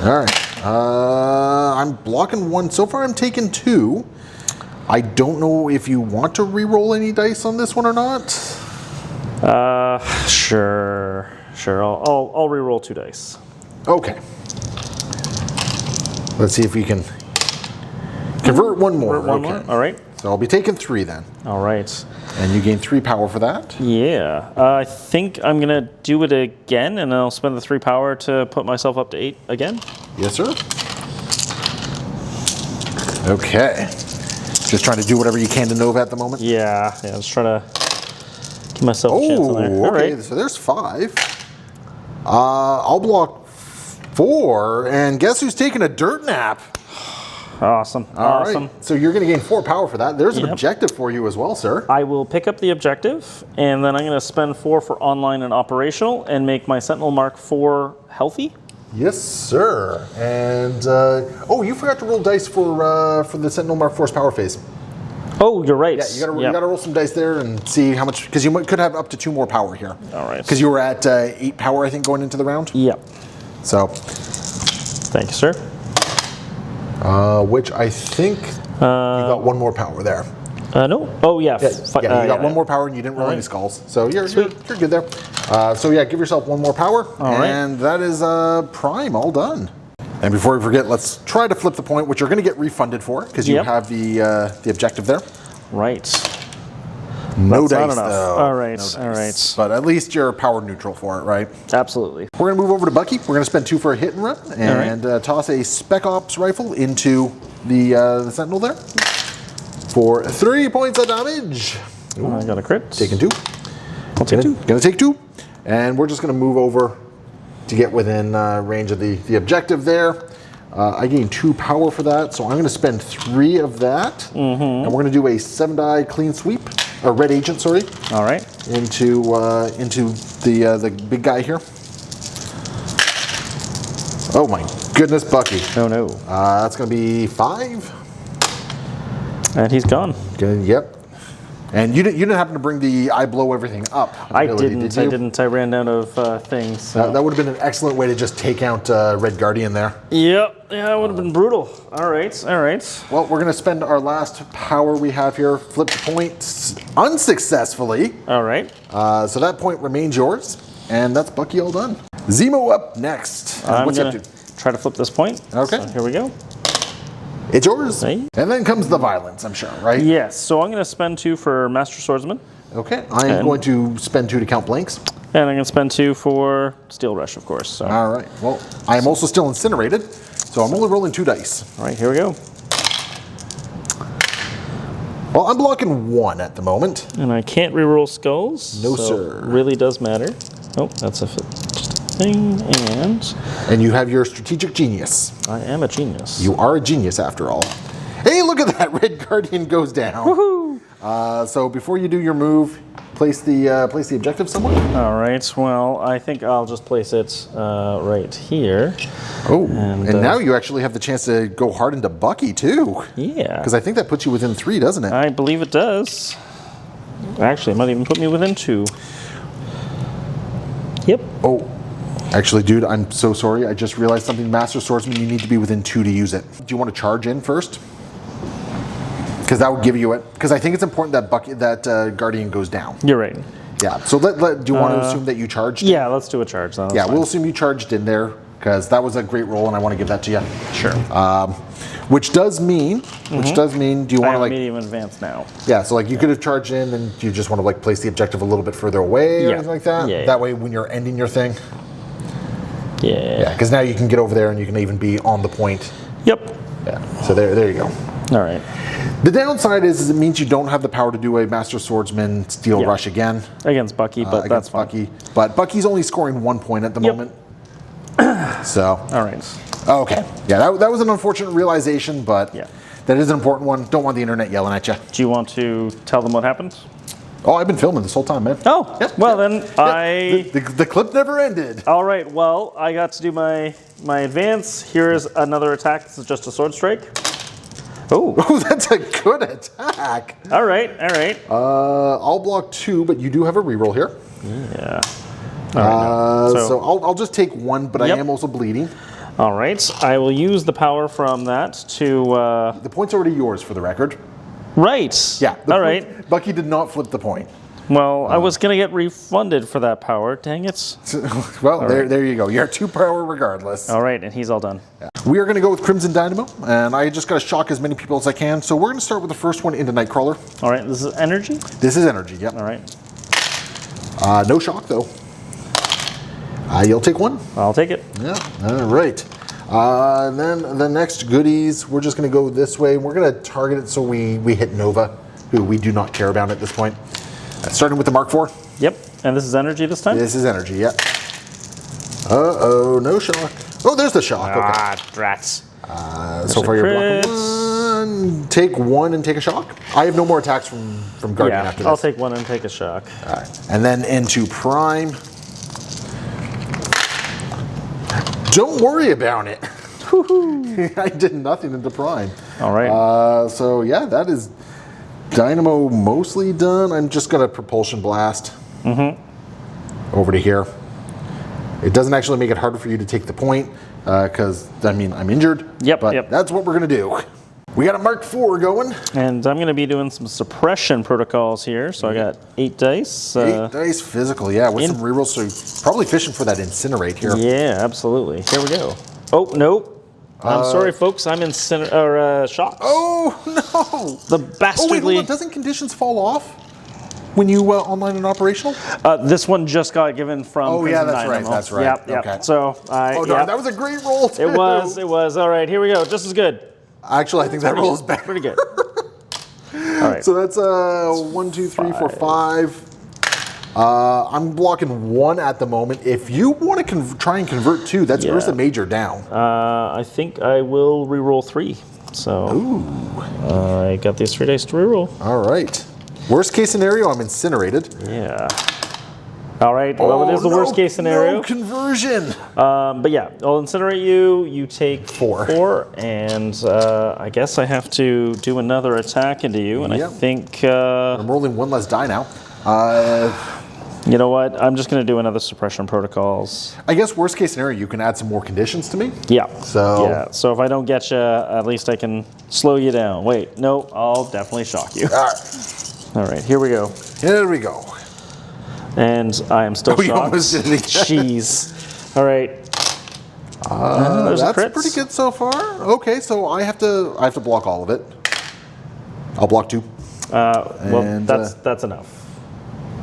Speaker 1: All right. I'm blocking 1. So far, I'm taking 2. I don't know if you want to re-roll any dice on this one or not.
Speaker 2: Sure. I'll re-roll 2 dice.
Speaker 1: Okay. Let's see if we can convert 1 more.
Speaker 2: One more. All right.
Speaker 1: So I'll be taking 3 then.
Speaker 2: All right.
Speaker 1: And you gain 3 power for that.
Speaker 2: Yeah. I think I'm gonna do it again, and I'll spend the 3 power to put myself up to 8 again.
Speaker 1: Yes, sir. Okay. Just trying to do whatever you can to Nova at the moment.
Speaker 2: Yeah. Just trying to give myself a chance on there. All
Speaker 1: okay.
Speaker 2: right.
Speaker 1: So there's 5. I'll block 4, and guess who's taking a dirt nap?
Speaker 2: Awesome.
Speaker 1: All right. So you're going to gain 4 power for that. There's an objective for you as well, sir.
Speaker 2: I will pick up the objective, and then I'm going to spend 4 for online and operational, and make my Sentinel Mark IV healthy.
Speaker 1: Yes, sir. And you forgot to roll dice for the Sentinel Mark IV's power phase.
Speaker 2: Oh, you're right.
Speaker 1: Yeah, you got to roll some dice there and see how much, because you could have up to 2 more power here.
Speaker 2: All right.
Speaker 1: Because you were at 8 power, I think, going into the round.
Speaker 2: Yep.
Speaker 1: So.
Speaker 2: Thank you, sir.
Speaker 1: Which I think you got 1 more power there.
Speaker 2: No. Oh, yeah.
Speaker 1: You got 1 more power and you didn't roll any skulls. So you're good there. So yeah, give yourself 1 more power. And that is Prime all done. And before we forget, let's try to flip the point, which you're going to get refunded for, because you have the objective there.
Speaker 2: Right.
Speaker 1: No
Speaker 2: That's
Speaker 1: dice,
Speaker 2: not enough.
Speaker 1: though.
Speaker 2: All right,
Speaker 1: No dice.
Speaker 2: all right.
Speaker 1: But at least you're power neutral for it, right?
Speaker 2: Absolutely.
Speaker 1: We're going to move over to Bucky. We're going to spend 2 for a hit and run, and toss a Spec Ops rifle into the Sentinel there for 3 points of damage.
Speaker 2: Ooh. I got a crit.
Speaker 1: Taking 2.
Speaker 2: I'll take 2.
Speaker 1: Going to take 2. And we're just going to move over to get within range of the objective there. I gain 2 power for that, so I'm going to spend 3 of that. And we're going to do a 7-die clean sweep, or red agent, sorry.
Speaker 2: All right.
Speaker 1: Into the big guy here. Oh my Goodness, Bucky.
Speaker 2: Oh no.
Speaker 1: That's going to be 5.
Speaker 2: And he's gone.
Speaker 1: Good, yep. And you didn't happen to bring the I blow everything up ability,
Speaker 2: Did
Speaker 1: you?
Speaker 2: I didn't. I ran out of things. So.
Speaker 1: That would have been an excellent way to just take out Red Guardian there.
Speaker 2: Yep. Yeah, that would have been brutal. All right. All right.
Speaker 1: Well, we're going to spend our last power we have here. Flip the points unsuccessfully.
Speaker 2: All right.
Speaker 1: So that point remains yours. And that's Bucky all done. Zemo up next.
Speaker 2: I'm
Speaker 1: What's he
Speaker 2: going
Speaker 1: up
Speaker 2: to try to flip this point.
Speaker 1: Okay.
Speaker 2: So here we go.
Speaker 1: It's yours.
Speaker 2: Hey.
Speaker 1: And then comes the violence, I'm sure, right?
Speaker 2: Yes. So I'm going to spend 2 for Master Swordsman.
Speaker 1: Okay. I am going to spend 2 to count blanks.
Speaker 2: And I'm going to spend 2 for Steel Rush, of course. So.
Speaker 1: All right. Well, I am also still incinerated, so I'm only rolling 2 dice.
Speaker 2: All right, here we go.
Speaker 1: Well, I'm blocking 1 at the moment.
Speaker 2: And I can't reroll skulls.
Speaker 1: No,
Speaker 2: so
Speaker 1: sir.
Speaker 2: It really does matter. Oh, that's just a thing. And
Speaker 1: you have your strategic genius.
Speaker 2: I am a genius.
Speaker 1: You are a genius after all. Hey, look at that! Red Guardian goes down.
Speaker 2: Woohoo!
Speaker 1: So before you do your move, place the objective somewhere.
Speaker 2: All right. Well, I think I'll just place it right here.
Speaker 1: Oh, and now you actually have the chance to go hard into Bucky too.
Speaker 2: Yeah.
Speaker 1: Because I think that puts you within 3, doesn't it?
Speaker 2: I believe it does. Actually, it might even put me within 2. Yep.
Speaker 1: Oh, actually, dude, I'm so sorry. I just realized something. Master Swordsman, you need to be within 2 to use it. Do you want to charge in first? Because that would give you it. Because I think it's important that Guardian goes down.
Speaker 2: You're right.
Speaker 1: Yeah. So do you want to assume that you charged?
Speaker 2: Yeah, let's do a charge. Then.
Speaker 1: Yeah, we'll assume you charged in there because that was a great roll, and I want to give that to you.
Speaker 2: Sure.
Speaker 1: Which does mean, do you want to like
Speaker 2: medium advance now?
Speaker 1: Yeah, so like you could have charged in, and you just want to like place the objective a little bit further away or anything like that.
Speaker 2: Yeah.
Speaker 1: That way, when you're ending your thing.
Speaker 2: Yeah.
Speaker 1: Yeah, because now you can get over there, and you can even be on the point.
Speaker 2: Yep.
Speaker 1: Yeah. So there you go.
Speaker 2: All right.
Speaker 1: The downside is it means you don't have the power to do a Master Swordsman Steel Rush again
Speaker 2: against Bucky, but that's fine.
Speaker 1: Bucky. But Bucky's only scoring 1 point at the moment. So.
Speaker 2: All right.
Speaker 1: Okay. Yeah, that was an unfortunate realization, but that is an important one. Don't want the internet yelling at you.
Speaker 2: Do you want to tell them what happened?
Speaker 1: Oh, I've been filming this whole time, man.
Speaker 2: Oh, then
Speaker 1: The clip never ended.
Speaker 2: All right, well, I got to do my advance. Here's another attack. This is just a sword strike. Oh.
Speaker 1: Oh, that's a good attack.
Speaker 2: All right.
Speaker 1: I'll block 2, but you do have a reroll here.
Speaker 2: Yeah. All right,
Speaker 1: so I'll just take 1, but I am also bleeding.
Speaker 2: All right. I will use the power from that to...
Speaker 1: The point's already yours, for the record.
Speaker 2: Right.
Speaker 1: Yeah.
Speaker 2: All right.
Speaker 1: Bucky did not flip the point.
Speaker 2: Well, I was going to get refunded for that power. Dang it.
Speaker 1: Well, there you go. You're 2 power regardless.
Speaker 2: All right, and he's all done.
Speaker 1: Yeah. We are going to go with Crimson Dynamo, and I just got to shock as many people as I can. So we're going to start with the first one into Nightcrawler.
Speaker 2: All right, this is energy?
Speaker 1: This is energy, yep.
Speaker 2: All right.
Speaker 1: No shock, though. You'll take 1?
Speaker 2: I'll take it.
Speaker 1: Yeah, all right. And then the next goodies, we're just going to go this way. We're going to target it so we hit Nova, who we do not care about at this point. Starting with the Mark IV.
Speaker 2: Yep, and this is energy this time?
Speaker 1: This is energy, yep. Uh-oh, no shock. Oh, there's the shock, okay.
Speaker 2: Rats.
Speaker 1: So far you're blocking 1. Take 1 and take a shock. I have no more attacks from Guardian after this.
Speaker 2: I'll take 1 and take a shock.
Speaker 1: All right. And then into Prime. Don't worry about it. I did nothing into Prime.
Speaker 2: All right.
Speaker 1: So yeah, that is Dynamo mostly done. I'm just gonna Propulsion Blast over to here. It doesn't actually make it harder for you to take the point because I mean I'm injured. But that's what we're gonna do. We got a Mark IV going.
Speaker 2: And I'm going to be doing some suppression protocols here. So I got 8 dice.
Speaker 1: 8 dice physical, yeah, with some rerolls. So you're probably fishing for that Incinerate here.
Speaker 2: Yeah, absolutely. Here we go. Oh, nope. I'm sorry, folks. I'm in shock.
Speaker 1: Oh, no.
Speaker 2: The bastardly...
Speaker 1: Oh, wait, hold on. Doesn't conditions fall off when you online and operational?
Speaker 2: This one just got given from
Speaker 1: Crimson Dynamo. That's right.
Speaker 2: Yep.
Speaker 1: Okay.
Speaker 2: So,
Speaker 1: oh, darn, that was a great roll, too.
Speaker 2: It was. All right, here we go. Just as good.
Speaker 1: Actually, I think that roll is better.
Speaker 2: Pretty good. All right.
Speaker 1: So that's 1, 2, 3, 4, 5. I'm blocking 1 at the moment. If you want to try and convert 2, that's Ursa Major down.
Speaker 2: I think I will reroll 3. So I got these 3 dice to reroll.
Speaker 1: All right. Worst case scenario, I'm incinerated.
Speaker 2: Yeah. All right. Well, it is the worst case scenario.
Speaker 1: No conversion.
Speaker 2: But yeah, I'll incinerate you. You take 4, and I guess I have to do another attack into you. And I think
Speaker 1: I'm rolling 1 less die now.
Speaker 2: you know what? I'm just going to do another suppression protocols.
Speaker 1: I guess worst case scenario, you can add some more conditions to me.
Speaker 2: Yeah.
Speaker 1: So
Speaker 2: So if I don't get you, at least I can slow you down. Wait, no, I'll definitely shock you.
Speaker 1: All right.
Speaker 2: All right, here we go.
Speaker 1: Here we go.
Speaker 2: And I am still shocked.
Speaker 1: You almost did it again.
Speaker 2: Jeez. All right.
Speaker 1: That's pretty good so far. Okay, so I have to block all of it. I'll block 2.
Speaker 2: Well, that's enough.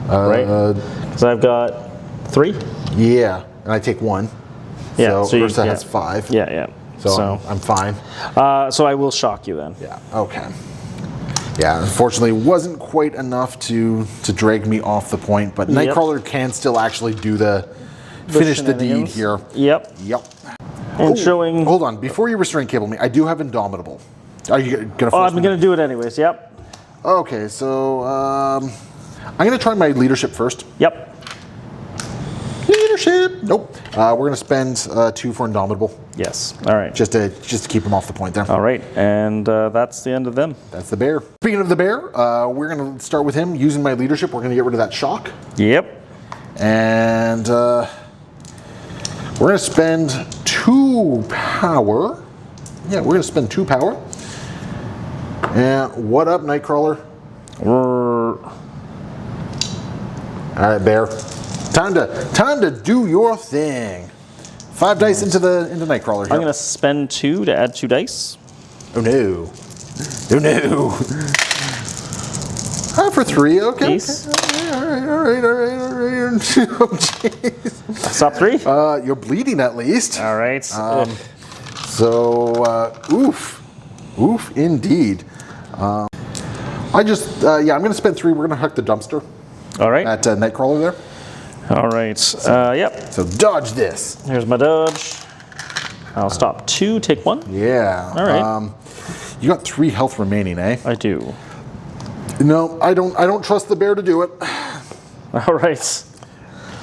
Speaker 2: Right? Because I've got 3.
Speaker 1: Yeah, and I take 1.
Speaker 2: Yeah,
Speaker 1: so Ursa has 5.
Speaker 2: Yeah.
Speaker 1: So I'm fine.
Speaker 2: So I will shock you then.
Speaker 1: Yeah. Okay. Yeah, unfortunately, wasn't quite enough to drag me off the point, but Nightcrawler can still actually do finish the deed here.
Speaker 2: Yep. And showing.
Speaker 1: Hold on, before you restraint cable me, I do have Indomitable. Are you gonna?
Speaker 2: I'm gonna do it anyways. Yep.
Speaker 1: Okay, so I'm gonna try my leadership first.
Speaker 2: Yep.
Speaker 1: Leadership. Nope. We're gonna spend 2 for Indomitable.
Speaker 2: Yes. All right.
Speaker 1: Just to keep him off the point there.
Speaker 2: All right, and that's the end of them.
Speaker 1: That's the bear. Speaking of the bear, we're gonna start with him using my leadership. We're gonna get rid of that shock.
Speaker 2: Yep.
Speaker 1: And we're gonna spend 2 power. Yeah, we're gonna spend 2 power. And what up, Nightcrawler? All right, bear. Time to do your thing. 5 dice into Nightcrawler here.
Speaker 2: I'm gonna spend 2 to add 2 dice.
Speaker 1: Oh no. Oh no. For 3, okay.
Speaker 2: Ace.
Speaker 1: All right. Oh, jeez.
Speaker 2: Stop 3.
Speaker 1: You're bleeding at least.
Speaker 2: All right.
Speaker 1: Oof, indeed. I'm gonna spend 3. We're gonna huck the dumpster.
Speaker 2: All right.
Speaker 1: At Nightcrawler there.
Speaker 2: All right. Yep.
Speaker 1: So dodge this.
Speaker 2: Here's my dodge. I'll stop 2, take 1.
Speaker 1: Yeah.
Speaker 2: All right.
Speaker 1: You got 3 health remaining, eh?
Speaker 2: I do.
Speaker 1: No, I don't trust the bear to do it.
Speaker 2: All right.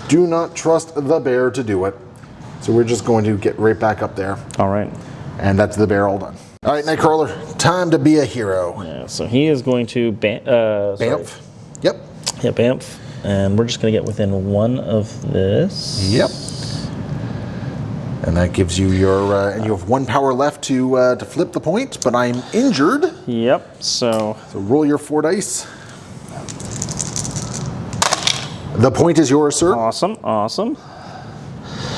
Speaker 1: Do not trust the bear to do it. So we're just going to get right back up there.
Speaker 2: All right.
Speaker 1: And that's the bear all done. All right, Nightcrawler, time to be a hero.
Speaker 2: Yeah, so he is going to
Speaker 1: Bamf. Yep.
Speaker 2: Yeah, Bamf. And we're just going to get within 1 of this.
Speaker 1: Yep. And that gives you your, and you have 1 power left to flip the point, but I'm injured.
Speaker 2: Yep, so
Speaker 1: roll your 4 dice. The point is yours, sir.
Speaker 2: Awesome.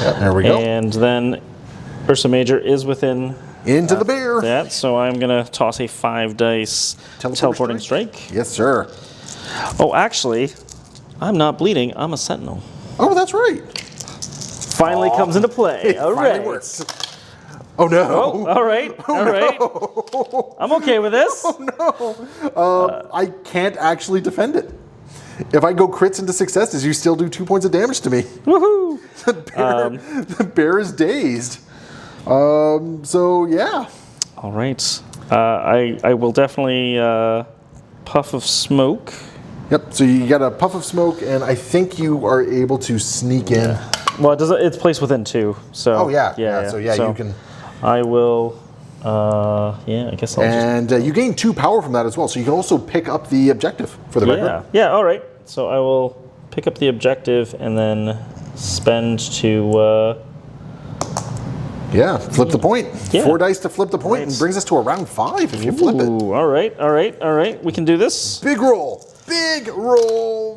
Speaker 1: Yep, there we go.
Speaker 2: And then Ursa Major is within
Speaker 1: into the bear.
Speaker 2: That, so I'm going to toss a 5 dice teleporting strike.
Speaker 1: Yes, sir.
Speaker 2: Oh, actually, I'm not bleeding. I'm a Sentinel.
Speaker 1: Oh, that's right.
Speaker 2: Finally comes into play. All right.
Speaker 1: Works. Oh no.
Speaker 2: Oh, all right. All right.
Speaker 1: No.
Speaker 2: I'm okay with this.
Speaker 1: Oh no. I can't actually defend it. If I go crits into successes, you still do 2 points of damage to me.
Speaker 2: Woohoo!
Speaker 1: The bear is dazed. So yeah.
Speaker 2: All right. I will definitely puff of smoke.
Speaker 1: Yep. So you got a puff of smoke, and I think you are able to sneak in.
Speaker 2: Well, it's placed within 2. So.
Speaker 1: Oh yeah.
Speaker 2: Yeah.
Speaker 1: So you can.
Speaker 2: I will. I guess I'll
Speaker 1: and you gain 2 power from that as well, so you can also pick up the objective for the record.
Speaker 2: Yeah. All right. So I will pick up the objective and then spend to.
Speaker 1: Flip the point.
Speaker 2: Yeah.
Speaker 1: 4 dice to flip the point, and brings us to a round 5 if you flip it.
Speaker 2: All right. We can do this.
Speaker 1: Big roll.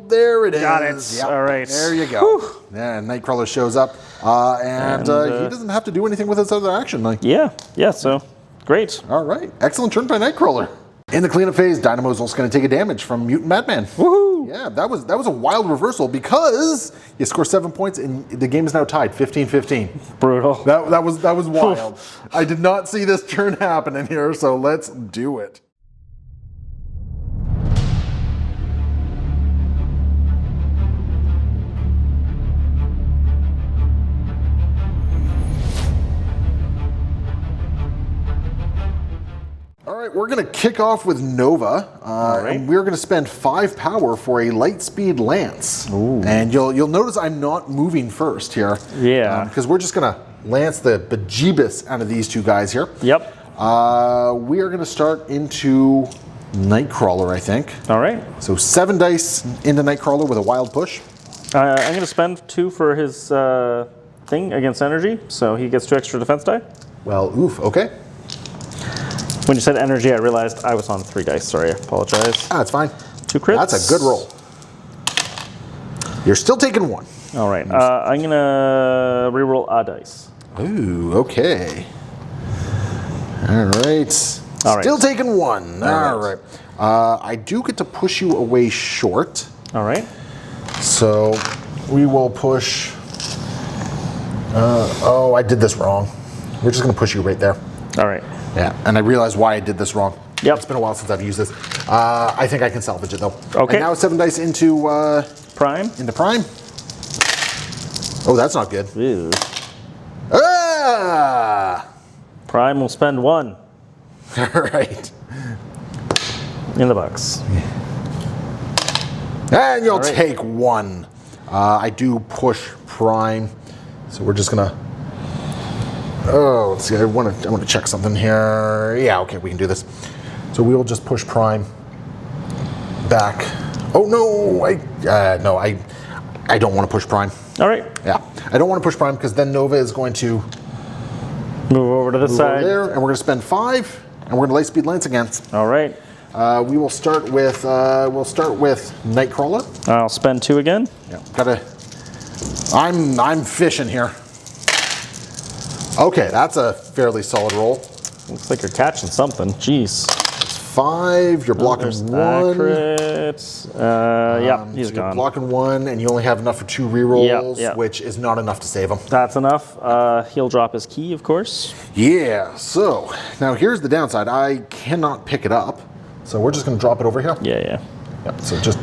Speaker 1: There it is.
Speaker 2: Got it.
Speaker 1: Yep.
Speaker 2: All right.
Speaker 1: There you go. Yeah, Nightcrawler shows up, and he doesn't have to do anything with his other action.
Speaker 2: Yeah. So great.
Speaker 1: All right. Excellent turn by Nightcrawler. In the cleanup phase, Dynamo's also going to take a damage from Mutant Madman.
Speaker 2: Woohoo!
Speaker 1: Yeah, that was a wild reversal because you score 7 points and the game is now tied 15-15.
Speaker 2: Brutal.
Speaker 1: That was wild. I did not see this turn happening here, so let's do it. All right, we're going to kick off with Nova, and we're going to spend 5 power for a Lightspeed Lance.
Speaker 2: Ooh.
Speaker 1: And you'll notice I'm not moving first here.
Speaker 2: Yeah.
Speaker 1: Because we're just going to lance the bejeebus out of these two guys here.
Speaker 2: Yep.
Speaker 1: We are going to start into Nightcrawler, I think.
Speaker 2: All right.
Speaker 1: So 7 dice into Nightcrawler with a wild push.
Speaker 2: I'm going to spend 2 for his thing against energy, so he gets 2 extra defense die.
Speaker 1: Well, oof, okay.
Speaker 2: When you said energy, I realized I was on 3 dice. Sorry, I apologize.
Speaker 1: Ah, it's fine.
Speaker 2: 2 crits.
Speaker 1: That's a good roll. You're still taking 1.
Speaker 2: All right. I'm going to reroll a dice.
Speaker 1: Ooh, okay. All right.
Speaker 2: All right.
Speaker 1: Still taking 1. All right. I do get to push you away short.
Speaker 2: All right.
Speaker 1: So we will push. Oh, I did this wrong. We're just going to push you right there.
Speaker 2: All right.
Speaker 1: Yeah, and I realized why I did this wrong.
Speaker 2: Yep.
Speaker 1: It's been a while since I've used this. I think I can salvage it though.
Speaker 2: Okay.
Speaker 1: And now 7 dice into
Speaker 2: Prime.
Speaker 1: Into Prime. Oh, that's not good.
Speaker 2: Ew.
Speaker 1: Ah!
Speaker 2: Prime will spend 1
Speaker 1: All right.
Speaker 2: in the box.
Speaker 1: And you'll
Speaker 2: All right.
Speaker 1: take 1. I do push Prime, so we're just gonna. Oh, let's see. I want to check something here. Yeah, okay, we can do this. So we will just push Prime back. Oh no! I don't want to push Prime.
Speaker 2: All right.
Speaker 1: Yeah, I don't want to push Prime because then Nova is going to
Speaker 2: Move over to this
Speaker 1: move
Speaker 2: side.
Speaker 1: over there, and we're going to spend 5, and we're going to Lightspeed Lance again.
Speaker 2: All right.
Speaker 1: We will start with Nightcrawler.
Speaker 2: I'll spend 2 again.
Speaker 1: Yeah, I'm fishing here. Okay, that's a fairly solid roll.
Speaker 2: Looks like you're catching something. Jeez.
Speaker 1: 5. You're blocking
Speaker 2: There's
Speaker 1: 1.
Speaker 2: that crit. Yeah, he's
Speaker 1: So you're
Speaker 2: gone.
Speaker 1: blocking 1, and you only have enough for 2 rerolls,
Speaker 2: Yeah.
Speaker 1: which is not enough to save him.
Speaker 2: That's enough. He'll drop his key, of course.
Speaker 1: Yeah. So now here's the downside. I cannot pick it up, so we're just going to drop it over here.
Speaker 2: Yeah.
Speaker 1: Yep. So just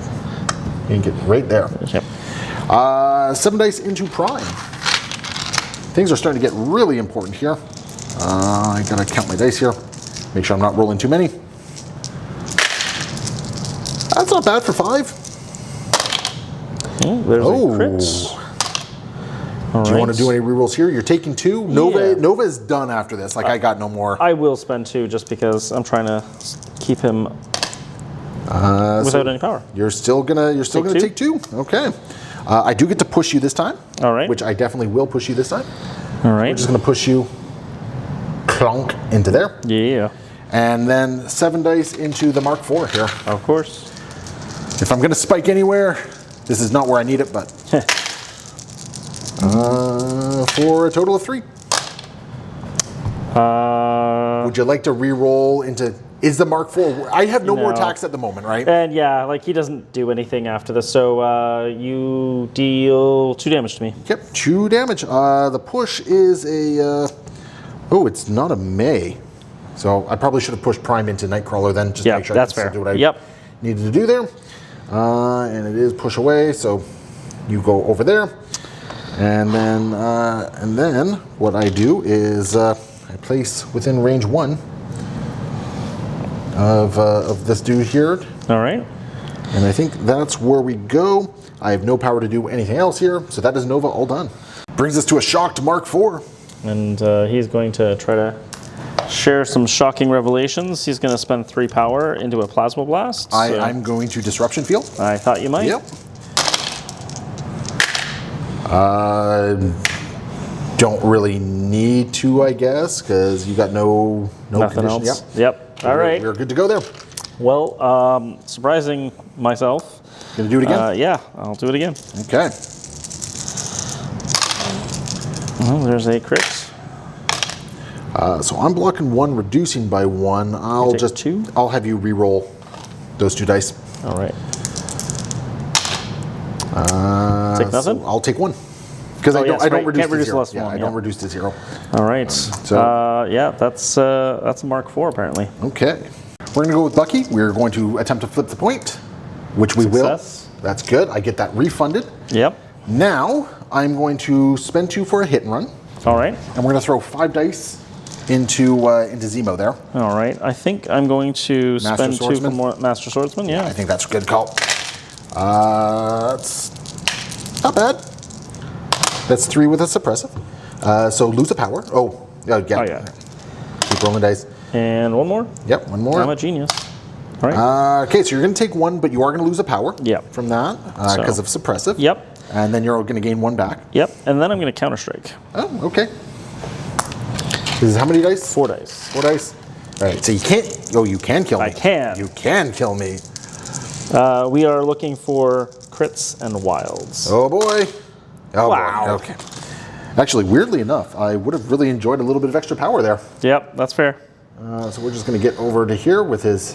Speaker 1: you can get right there.
Speaker 2: Yep.
Speaker 1: 7 dice into Prime. Things are starting to get really important here. I gotta count my dice here. Make sure I'm not rolling too many. That's not bad for 5.
Speaker 2: Oh, there's
Speaker 1: Oh.
Speaker 2: a crit. All
Speaker 1: Do you
Speaker 2: right.
Speaker 1: want to do any rerolls here? You're taking 2.
Speaker 2: Yeah.
Speaker 1: Nova is done after this. Like I got no more.
Speaker 2: I will spend 2 just because I'm trying to keep him without any power.
Speaker 1: You're still gonna take 2. Okay. I do get to push you this time.
Speaker 2: All right.
Speaker 1: Which I definitely will push you this time.
Speaker 2: All right.
Speaker 1: We're just gonna push you clonk into there.
Speaker 2: Yeah.
Speaker 1: And then 7 dice into the Mark IV here.
Speaker 2: Of course.
Speaker 1: If I'm gonna spike anywhere, this is not where I need it, but for a total of 3. Would you like to re-roll into? Is the Mark IV? I have no more attacks at the moment, right?
Speaker 2: And yeah, like he doesn't do anything after this, so you deal 2 damage to me.
Speaker 1: Yep, 2 damage. The push is a. Oh, it's not a May. So I probably should have pushed Prime into Nightcrawler then, just to make sure
Speaker 2: that's
Speaker 1: I can
Speaker 2: fair.
Speaker 1: still do what I
Speaker 2: Yep.
Speaker 1: needed to do there. And it is push away, so you go over there, and then what I do is I place within range 1 of this dude here,
Speaker 2: All right.
Speaker 1: and I think that's where we go. I have no power to do anything else here, so that is Nova all done. Brings us to a shocked Mark IV.
Speaker 2: And he's going to try to share some shocking revelations. He's going to spend 3 power into a Plasma Blast.
Speaker 1: I'm going to Disruption Field.
Speaker 2: I thought you might.
Speaker 1: Yep. Don't really need to, I guess, because you got no
Speaker 2: Nothing
Speaker 1: condition.
Speaker 2: else.
Speaker 1: Yep.
Speaker 2: All right.
Speaker 1: We're good to go there.
Speaker 2: Well, surprising myself.
Speaker 1: Gonna do it again?
Speaker 2: Yeah, I'll do it again.
Speaker 1: Okay.
Speaker 2: Well, there's a crit.
Speaker 1: So I'm blocking 1, reducing by 1. I'll
Speaker 2: take
Speaker 1: just
Speaker 2: 2?
Speaker 1: I'll have you re-roll those 2 dice.
Speaker 2: All right. Take nothing?
Speaker 1: So I'll take 1. Because I don't
Speaker 2: right.
Speaker 1: reduce
Speaker 2: Can't
Speaker 1: to
Speaker 2: reduce
Speaker 1: 0.
Speaker 2: less than
Speaker 1: Yeah,
Speaker 2: one,
Speaker 1: I don't
Speaker 2: yeah.
Speaker 1: reduce to 0.
Speaker 2: All right.
Speaker 1: So-
Speaker 2: Yeah, that's a Mark IV apparently.
Speaker 1: Okay. We're going to go with Bucky. We're going to attempt to flip the point, which we
Speaker 2: Success.
Speaker 1: will. That's good. I get that refunded.
Speaker 2: Yep.
Speaker 1: Now, I'm going to spend 2 for a hit and run,
Speaker 2: All right.
Speaker 1: and we're going to throw 5 dice into Zemo there.
Speaker 2: All right. I think I'm going to spend 2 for
Speaker 1: Swordsman?
Speaker 2: more Master Swordsman. Yeah.
Speaker 1: I think that's a good call. That's not bad. That's 3 with a suppressive. So lose a power. Oh, yeah.
Speaker 2: Oh, yeah.
Speaker 1: Keep rolling dice.
Speaker 2: And one more.
Speaker 1: Yep, one more.
Speaker 2: I'm a genius. All right.
Speaker 1: Okay, so you're going to take 1, but you are going to lose a power.
Speaker 2: Yep.
Speaker 1: From that because of suppressive.
Speaker 2: Yep.
Speaker 1: And then you're going to gain 1 back.
Speaker 2: Yep. And then I'm going to counter strike.
Speaker 1: Oh, okay. This is how many dice?
Speaker 2: 4 dice.
Speaker 1: 4 dice. All right, so you can't. Oh, you can kill me.
Speaker 2: I can.
Speaker 1: You can kill me.
Speaker 2: We are looking for crits and wilds.
Speaker 1: Oh boy. Oh
Speaker 2: Wow.
Speaker 1: boy. Okay. Actually, weirdly enough, I would have really enjoyed a little bit of extra power there.
Speaker 2: Yep, that's fair.
Speaker 1: So we're just going to get over to here with his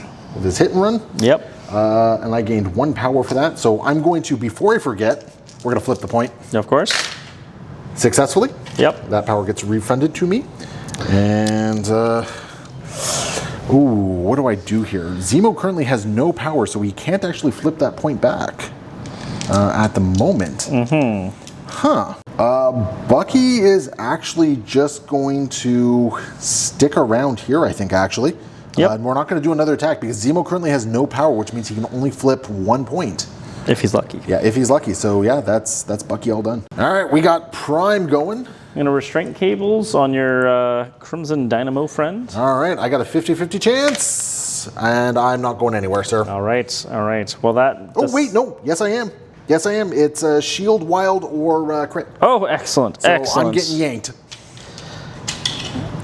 Speaker 1: hit and run.
Speaker 2: Yep.
Speaker 1: And I gained 1 power for that. So I'm going to, before I forget, we're going to flip the point
Speaker 2: Of course.
Speaker 1: successfully.
Speaker 2: Yep.
Speaker 1: That power gets refunded to me. And, what do I do here? Zemo currently has no power, so he can't actually flip that point back at the moment. Mm-hmm. Huh. Bucky is actually just going to stick around here, I think, actually.
Speaker 2: Yep.
Speaker 1: And we're not going to do another attack because Zemo currently has no power, which means he can only flip 1 point.
Speaker 2: If he's lucky.
Speaker 1: Yeah, if he's lucky. So yeah, that's Bucky all done. All right, we got Prime going.
Speaker 2: I'm going to restraint cables on your Crimson Dynamo friend.
Speaker 1: All right, I got a 50-50 chance, and I'm not going anywhere, sir.
Speaker 2: All right, all right. Well, that...
Speaker 1: Oh, wait, no. Yes, I am. Yes, I am. It's Shield, Wild, or Crit.
Speaker 2: Oh, excellent,
Speaker 1: So
Speaker 2: excellent.
Speaker 1: I'm getting yanked.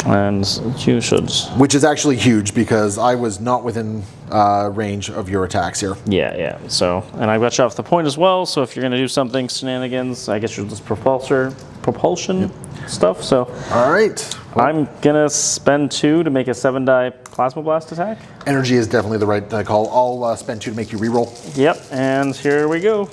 Speaker 2: And you should...
Speaker 1: Which is actually huge because I was not within range of your attacks here.
Speaker 2: Yeah, yeah. So, and I got you off the point as well, so if you're going to do something shenanigans, I guess you're just propulsion stuff, so...
Speaker 1: All right. Well,
Speaker 2: I'm going to spend 2 to make a 7-die Plasma Blast attack.
Speaker 1: energy is definitely the right call. I'll spend 2 to make you reroll.
Speaker 2: Yep, and here we go.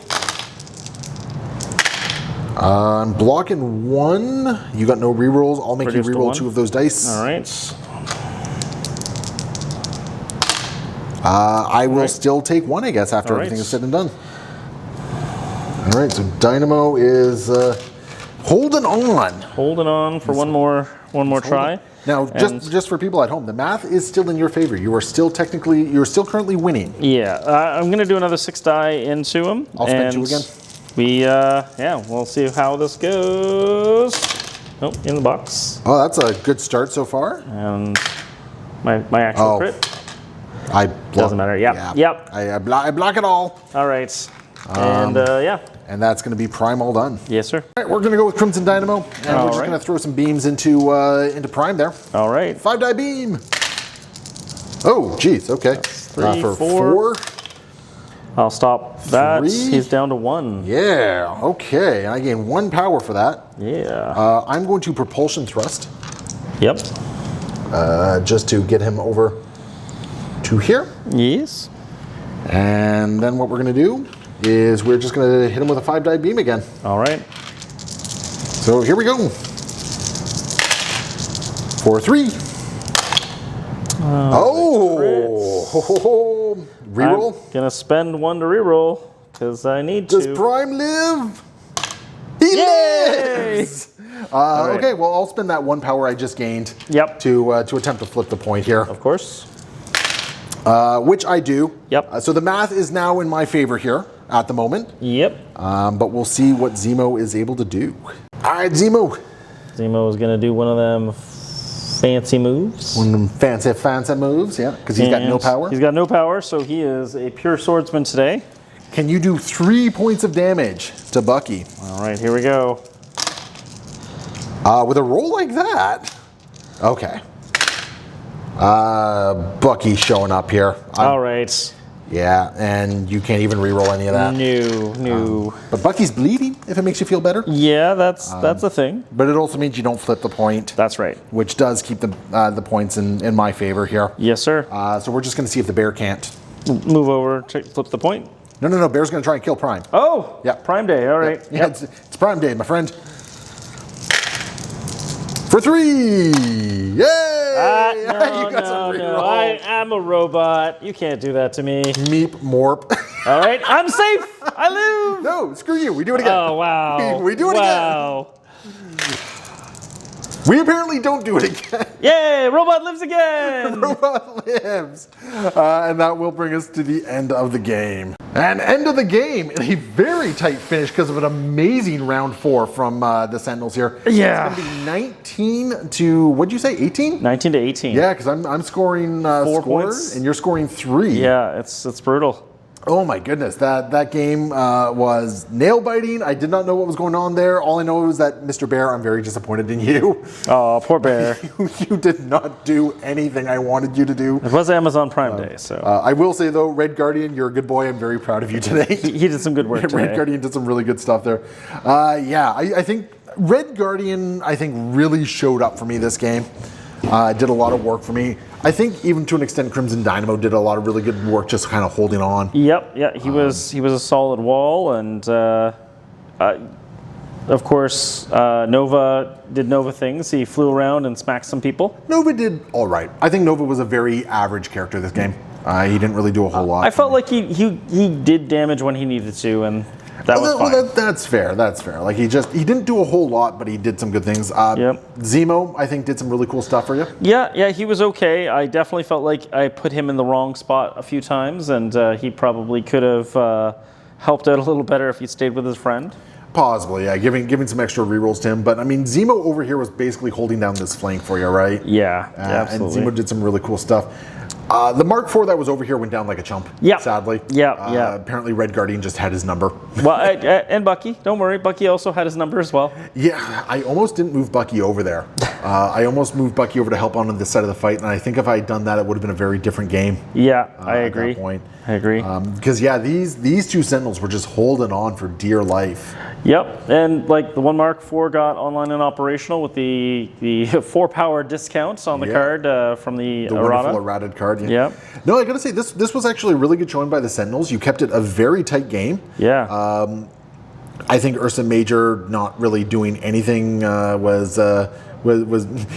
Speaker 1: I'm blocking 1. You got no rerolls. I'll make
Speaker 2: Reduce
Speaker 1: you
Speaker 2: to
Speaker 1: reroll
Speaker 2: 1.
Speaker 1: 2 of those dice.
Speaker 2: All right.
Speaker 1: I will still take 1, I guess, after
Speaker 2: All right.
Speaker 1: everything is said and done. All right, so Dynamo is holding on.
Speaker 2: Holding on for one more try.
Speaker 1: Now,
Speaker 2: And-
Speaker 1: just for people at home, the math is still in your favor. You're still currently winning.
Speaker 2: Yeah, I'm going to do another 6 die into him.
Speaker 1: I'll spend 2 again.
Speaker 2: We'll see how this goes. Oh, in the box.
Speaker 1: Oh, that's a good start so far.
Speaker 2: And my actual crit.
Speaker 1: I block,
Speaker 2: Doesn't matter. Yep,
Speaker 1: yeah.
Speaker 2: yep.
Speaker 1: I block it all.
Speaker 2: All right. And yeah.
Speaker 1: And that's going to be Prime all done.
Speaker 2: Yes, sir.
Speaker 1: All right, we're going to go with Crimson Dynamo. And
Speaker 2: All
Speaker 1: we're just
Speaker 2: right.
Speaker 1: going to throw some beams into Prime there.
Speaker 2: All right.
Speaker 1: 5-die beam. Oh, geez. Okay.
Speaker 2: 3,
Speaker 1: for
Speaker 2: 4. I'll stop that.
Speaker 1: 3.
Speaker 2: He's down to 1.
Speaker 1: Yeah. Okay. I gain 1 power for that.
Speaker 2: Yeah.
Speaker 1: I'm going to Propulsion Thrust
Speaker 2: Yep.
Speaker 1: just to get him over to here.
Speaker 2: Yes.
Speaker 1: And then what we're going to do is we're just going to hit him with a 5-die beam again.
Speaker 2: All right.
Speaker 1: So here we go. For 3. Reroll.
Speaker 2: I'm gonna spend 1 to reroll because I need
Speaker 1: Does
Speaker 2: to.
Speaker 1: Prime live? He
Speaker 2: Yay!
Speaker 1: lives!
Speaker 2: right.
Speaker 1: Okay, well, I'll spend that 1 power I just gained
Speaker 2: Yep.
Speaker 1: to attempt to flip the point here,
Speaker 2: Of course.
Speaker 1: which I do.
Speaker 2: Yep.
Speaker 1: So the math is now in my favor here at the moment,
Speaker 2: Yep.
Speaker 1: but we'll see what Zemo is able to do. All right, Zemo.
Speaker 2: Zemo is gonna do one of them fancy moves.
Speaker 1: One of them fancy moves, yeah, because he's got no
Speaker 2: And
Speaker 1: power.
Speaker 2: He's got no power, so he is a pure swordsman today.
Speaker 1: Can you do 3 points of damage to Bucky?
Speaker 2: All right, here we go.
Speaker 1: With a roll like that? Okay. Bucky's showing up here.
Speaker 2: All right.
Speaker 1: Yeah, and you can't even re-roll any of that.
Speaker 2: No.
Speaker 1: But Bucky's bleeding, if it makes you feel better.
Speaker 2: Yeah, that's a thing.
Speaker 1: But it also means you don't flip the point,
Speaker 2: That's right.
Speaker 1: which does keep the points in my favor here.
Speaker 2: Yes, sir.
Speaker 1: So we're just going to see if the bear can't.
Speaker 2: Move over to flip the point.
Speaker 1: No. Bear's going to try and kill Prime.
Speaker 2: Oh,
Speaker 1: Yeah.
Speaker 2: Prime Day. All right.
Speaker 1: Yeah, it's Prime Day, my friend. For 3! Yay!
Speaker 2: No,
Speaker 1: You got some
Speaker 2: no.
Speaker 1: re-roll.
Speaker 2: I'm a robot. You can't do that to me.
Speaker 1: Meep Morp.
Speaker 2: All right, I'm safe. I live.
Speaker 1: No, screw you. We do it again.
Speaker 2: Oh, wow.
Speaker 1: We do it
Speaker 2: wow.
Speaker 1: We apparently don't do it again.
Speaker 2: Yay! Robot lives again!
Speaker 1: Robot lives. And that will bring us to the end of the game. And end of the game in a very tight finish because of an amazing round 4 from the Sentinels here.
Speaker 2: Yeah.
Speaker 1: It's going to be 19 to, what'd you say, 18?
Speaker 2: 19 to 18.
Speaker 1: Yeah, because I'm scoring 4
Speaker 2: points.
Speaker 1: and you're scoring 3.
Speaker 2: Yeah, it's brutal.
Speaker 1: Oh my goodness, that game was nail biting. I did not know what was going on there. All I know was that Mr. Bear, I'm very disappointed in you.
Speaker 2: Oh, poor Bear.
Speaker 1: You did not do anything I wanted you to do.
Speaker 2: It was Amazon Prime Day, so.
Speaker 1: I will say though, Red Guardian, you're a good boy. I'm very proud of you today.
Speaker 2: He did some good work today.
Speaker 1: Red Guardian did some really good stuff there. Yeah, I think Red Guardian, really showed up for me this game. Did a lot of work for me. I think even to an extent, Crimson Dynamo did a lot of really good work, just kind of holding on.
Speaker 2: Yep, yeah, he was a solid wall, and of course Nova did Nova things. He flew around and smacked some people.
Speaker 1: Nova did all right. I think Nova was a very average character this game. He didn't really do a whole lot.
Speaker 2: I felt like he did damage when he needed to, and that was fine.
Speaker 1: Well, that's fair. That's fair. Like he didn't do a whole lot, but he did some good things.
Speaker 2: Yep.
Speaker 1: Zemo, I think, did some really cool stuff for you.
Speaker 2: Yeah, he was okay. I definitely felt like I put him in the wrong spot a few times, and he probably could have helped out a little better if he stayed with his friend.
Speaker 1: Possibly, yeah, giving some extra rerolls to him. But I mean, Zemo over here was basically holding down this flank for you, right?
Speaker 2: Yeah, absolutely.
Speaker 1: And Zemo did some really cool stuff. The Mark IV that was over here went down like a chump.
Speaker 2: Yeah.
Speaker 1: Sadly.
Speaker 2: Yeah.
Speaker 1: Apparently, Red Guardian just had his number.
Speaker 2: Well, and Bucky, don't worry, Bucky also had his number as well.
Speaker 1: Yeah, I almost didn't move Bucky over there. I almost moved Bucky over to help on this side of the fight, and I think if I had done that, it would have been a very different game.
Speaker 2: Yeah, I agree.
Speaker 1: At that point.
Speaker 2: I agree.
Speaker 1: Because these two Sentinels were just holding on for dear life.
Speaker 2: Yep, and like the one Mark IV got online and operational with the 4-power discounts on the card from the errata.
Speaker 1: Wonderful errated card.
Speaker 2: Yeah.
Speaker 1: No, I gotta say this was actually a really good showing by the Sentinels. You kept it a very tight game.
Speaker 2: Yeah.
Speaker 1: I think Ursa Major not really doing anything was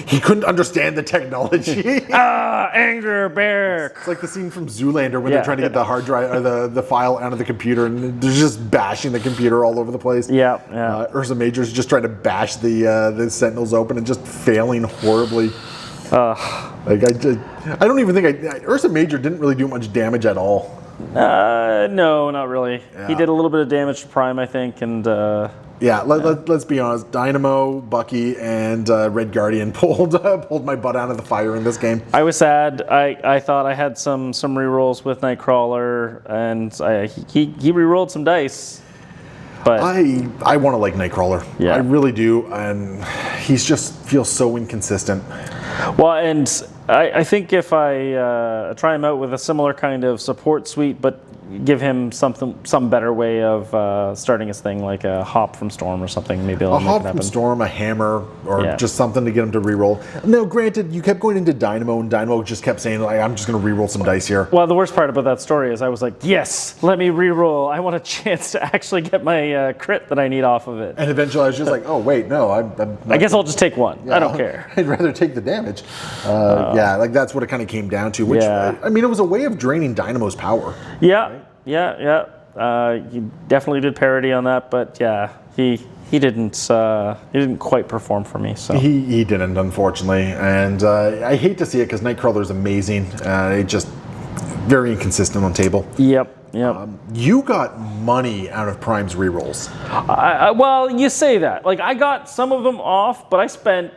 Speaker 1: he couldn't understand the technology.
Speaker 2: Anger bear.
Speaker 1: It's like the scene from Zoolander when they're trying to get the hard drive or the file out of the computer, and they're just bashing the computer all over the place.
Speaker 2: Yeah.
Speaker 1: Ursa Major's just trying to bash the Sentinels open and just failing horribly. Like I don't even think Ursa Major didn't really do much damage at all.
Speaker 2: No, not really.
Speaker 1: Yeah.
Speaker 2: He did a little bit of damage to Prime, I think, and
Speaker 1: let's be honest. Dynamo, Bucky, and Red Guardian pulled my butt out of the fire in this game.
Speaker 2: I was sad. I thought I had some rerolls with Nightcrawler, and he rerolled some dice. But
Speaker 1: I want to like Nightcrawler.
Speaker 2: Yeah.
Speaker 1: I really do, and he's just feels so inconsistent.
Speaker 2: Well, and I think if I try him out with a similar kind of support suite, but give him some better way of starting his thing, like a hop from Storm or something, maybe I'll
Speaker 1: A
Speaker 2: make
Speaker 1: hop
Speaker 2: it happen.
Speaker 1: from Storm, a hammer, or just something to get him to reroll. Now, granted, you kept going into Dynamo, and Dynamo just kept saying, like, I'm just going to reroll some dice here.
Speaker 2: Well, the worst part about that story is I was like, yes, let me reroll. I want a chance to actually get my crit that I need off of it.
Speaker 1: And eventually I was just like, oh, wait, no.
Speaker 2: I guess I'll just take one.
Speaker 1: Yeah,
Speaker 2: I don't care.
Speaker 1: I'd rather take the damage. Like that's what it kind of came down to. Which, I mean, it was a way of draining Dynamo's power.
Speaker 2: Yeah, right? Yeah. He definitely did parody on that, but yeah, he didn't quite perform for me. So
Speaker 1: he didn't, unfortunately, and I hate to see it because Nightcrawler's amazing. It just very inconsistent on table.
Speaker 2: Yep.
Speaker 1: You got money out of Prime's rerolls.
Speaker 2: Well, you say that. Like I got some of them off, but I spent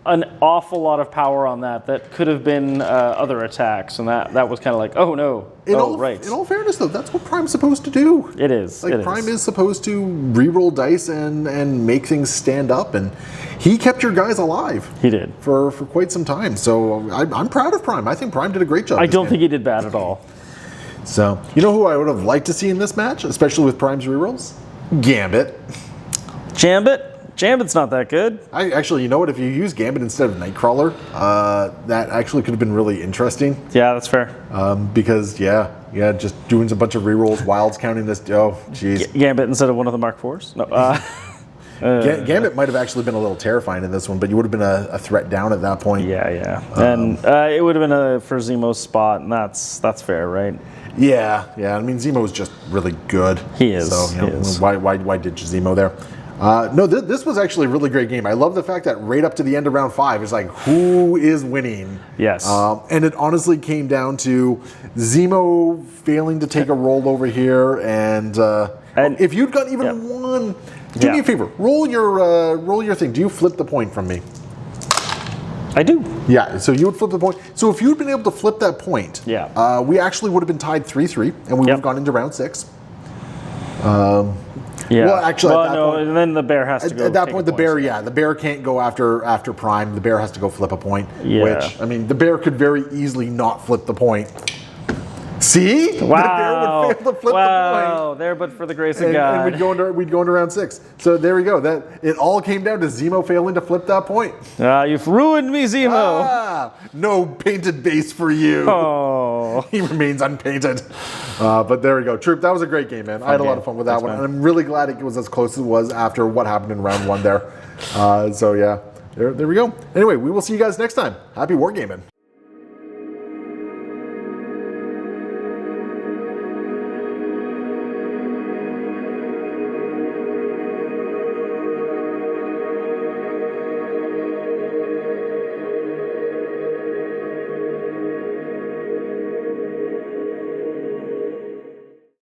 Speaker 2: an awful lot of power on that could have been other attacks, and that was kind of like, oh no, right.
Speaker 1: In all fairness, though, that's what Prime's supposed to do.
Speaker 2: It is.
Speaker 1: Like Prime is supposed to reroll dice and make things stand up, and he kept your guys alive.
Speaker 2: He did
Speaker 1: for quite some time. So I'm proud of Prime. I think Prime did a great job.
Speaker 2: I don't think he did bad at all.
Speaker 1: So you know who I would have liked to see in this match, especially with Prime's rerolls? Gambit. Gambit's not that good. Actually, you know what? If you use Gambit instead of Nightcrawler, that actually could have been really interesting.
Speaker 2: Yeah, that's fair.
Speaker 1: Because just doing a bunch of rerolls, wilds counting this. Oh, jeez.
Speaker 2: Gambit instead of one of the Mark IVs. No.
Speaker 1: Gambit might have actually been a little terrifying in this one, but you would have been a threat down at that point.
Speaker 2: Yeah. And it would have been for Zemo's spot, and that's fair, right?
Speaker 1: Yeah. I mean, Zemo is just really good.
Speaker 2: He is.
Speaker 1: So why ditch Zemo there? No, this was actually a really great game. I love the fact that right up to the end of round 5, it's like, who is winning?
Speaker 2: Yes.
Speaker 1: And it honestly came down to Zemo failing to take a roll over here, and if you'd got even one, do me a favor, roll your thing. Do you flip the point from me?
Speaker 2: I do.
Speaker 1: Yeah, so you would flip the point. So if you'd been able to flip that point, we actually would have been tied 3-3, and we would have gone into round 6. Well, actually, at that point,
Speaker 2: and then the bear has to go.
Speaker 1: At that point, the bear can't go after Prime. The bear has to go flip a point.
Speaker 2: Yeah.
Speaker 1: Which, I mean, the bear could very easily not flip the point. See?
Speaker 2: Wow.
Speaker 1: The bear would fail to flip the point.
Speaker 2: There, but for the grace of God.
Speaker 1: And we'd go into round 6. So there we go. It all came down to Zemo failing to flip that point.
Speaker 2: You've ruined me, Zemo.
Speaker 1: No painted base for you.
Speaker 2: Oh.
Speaker 1: He remains unpainted. But there we go. Troop, that was a great game, man. I had a lot of fun with that one. And I'm really glad it was as close as it was after what happened in round 1 there. So yeah, there we go. Anyway, we will see you guys next time. Happy wargaming.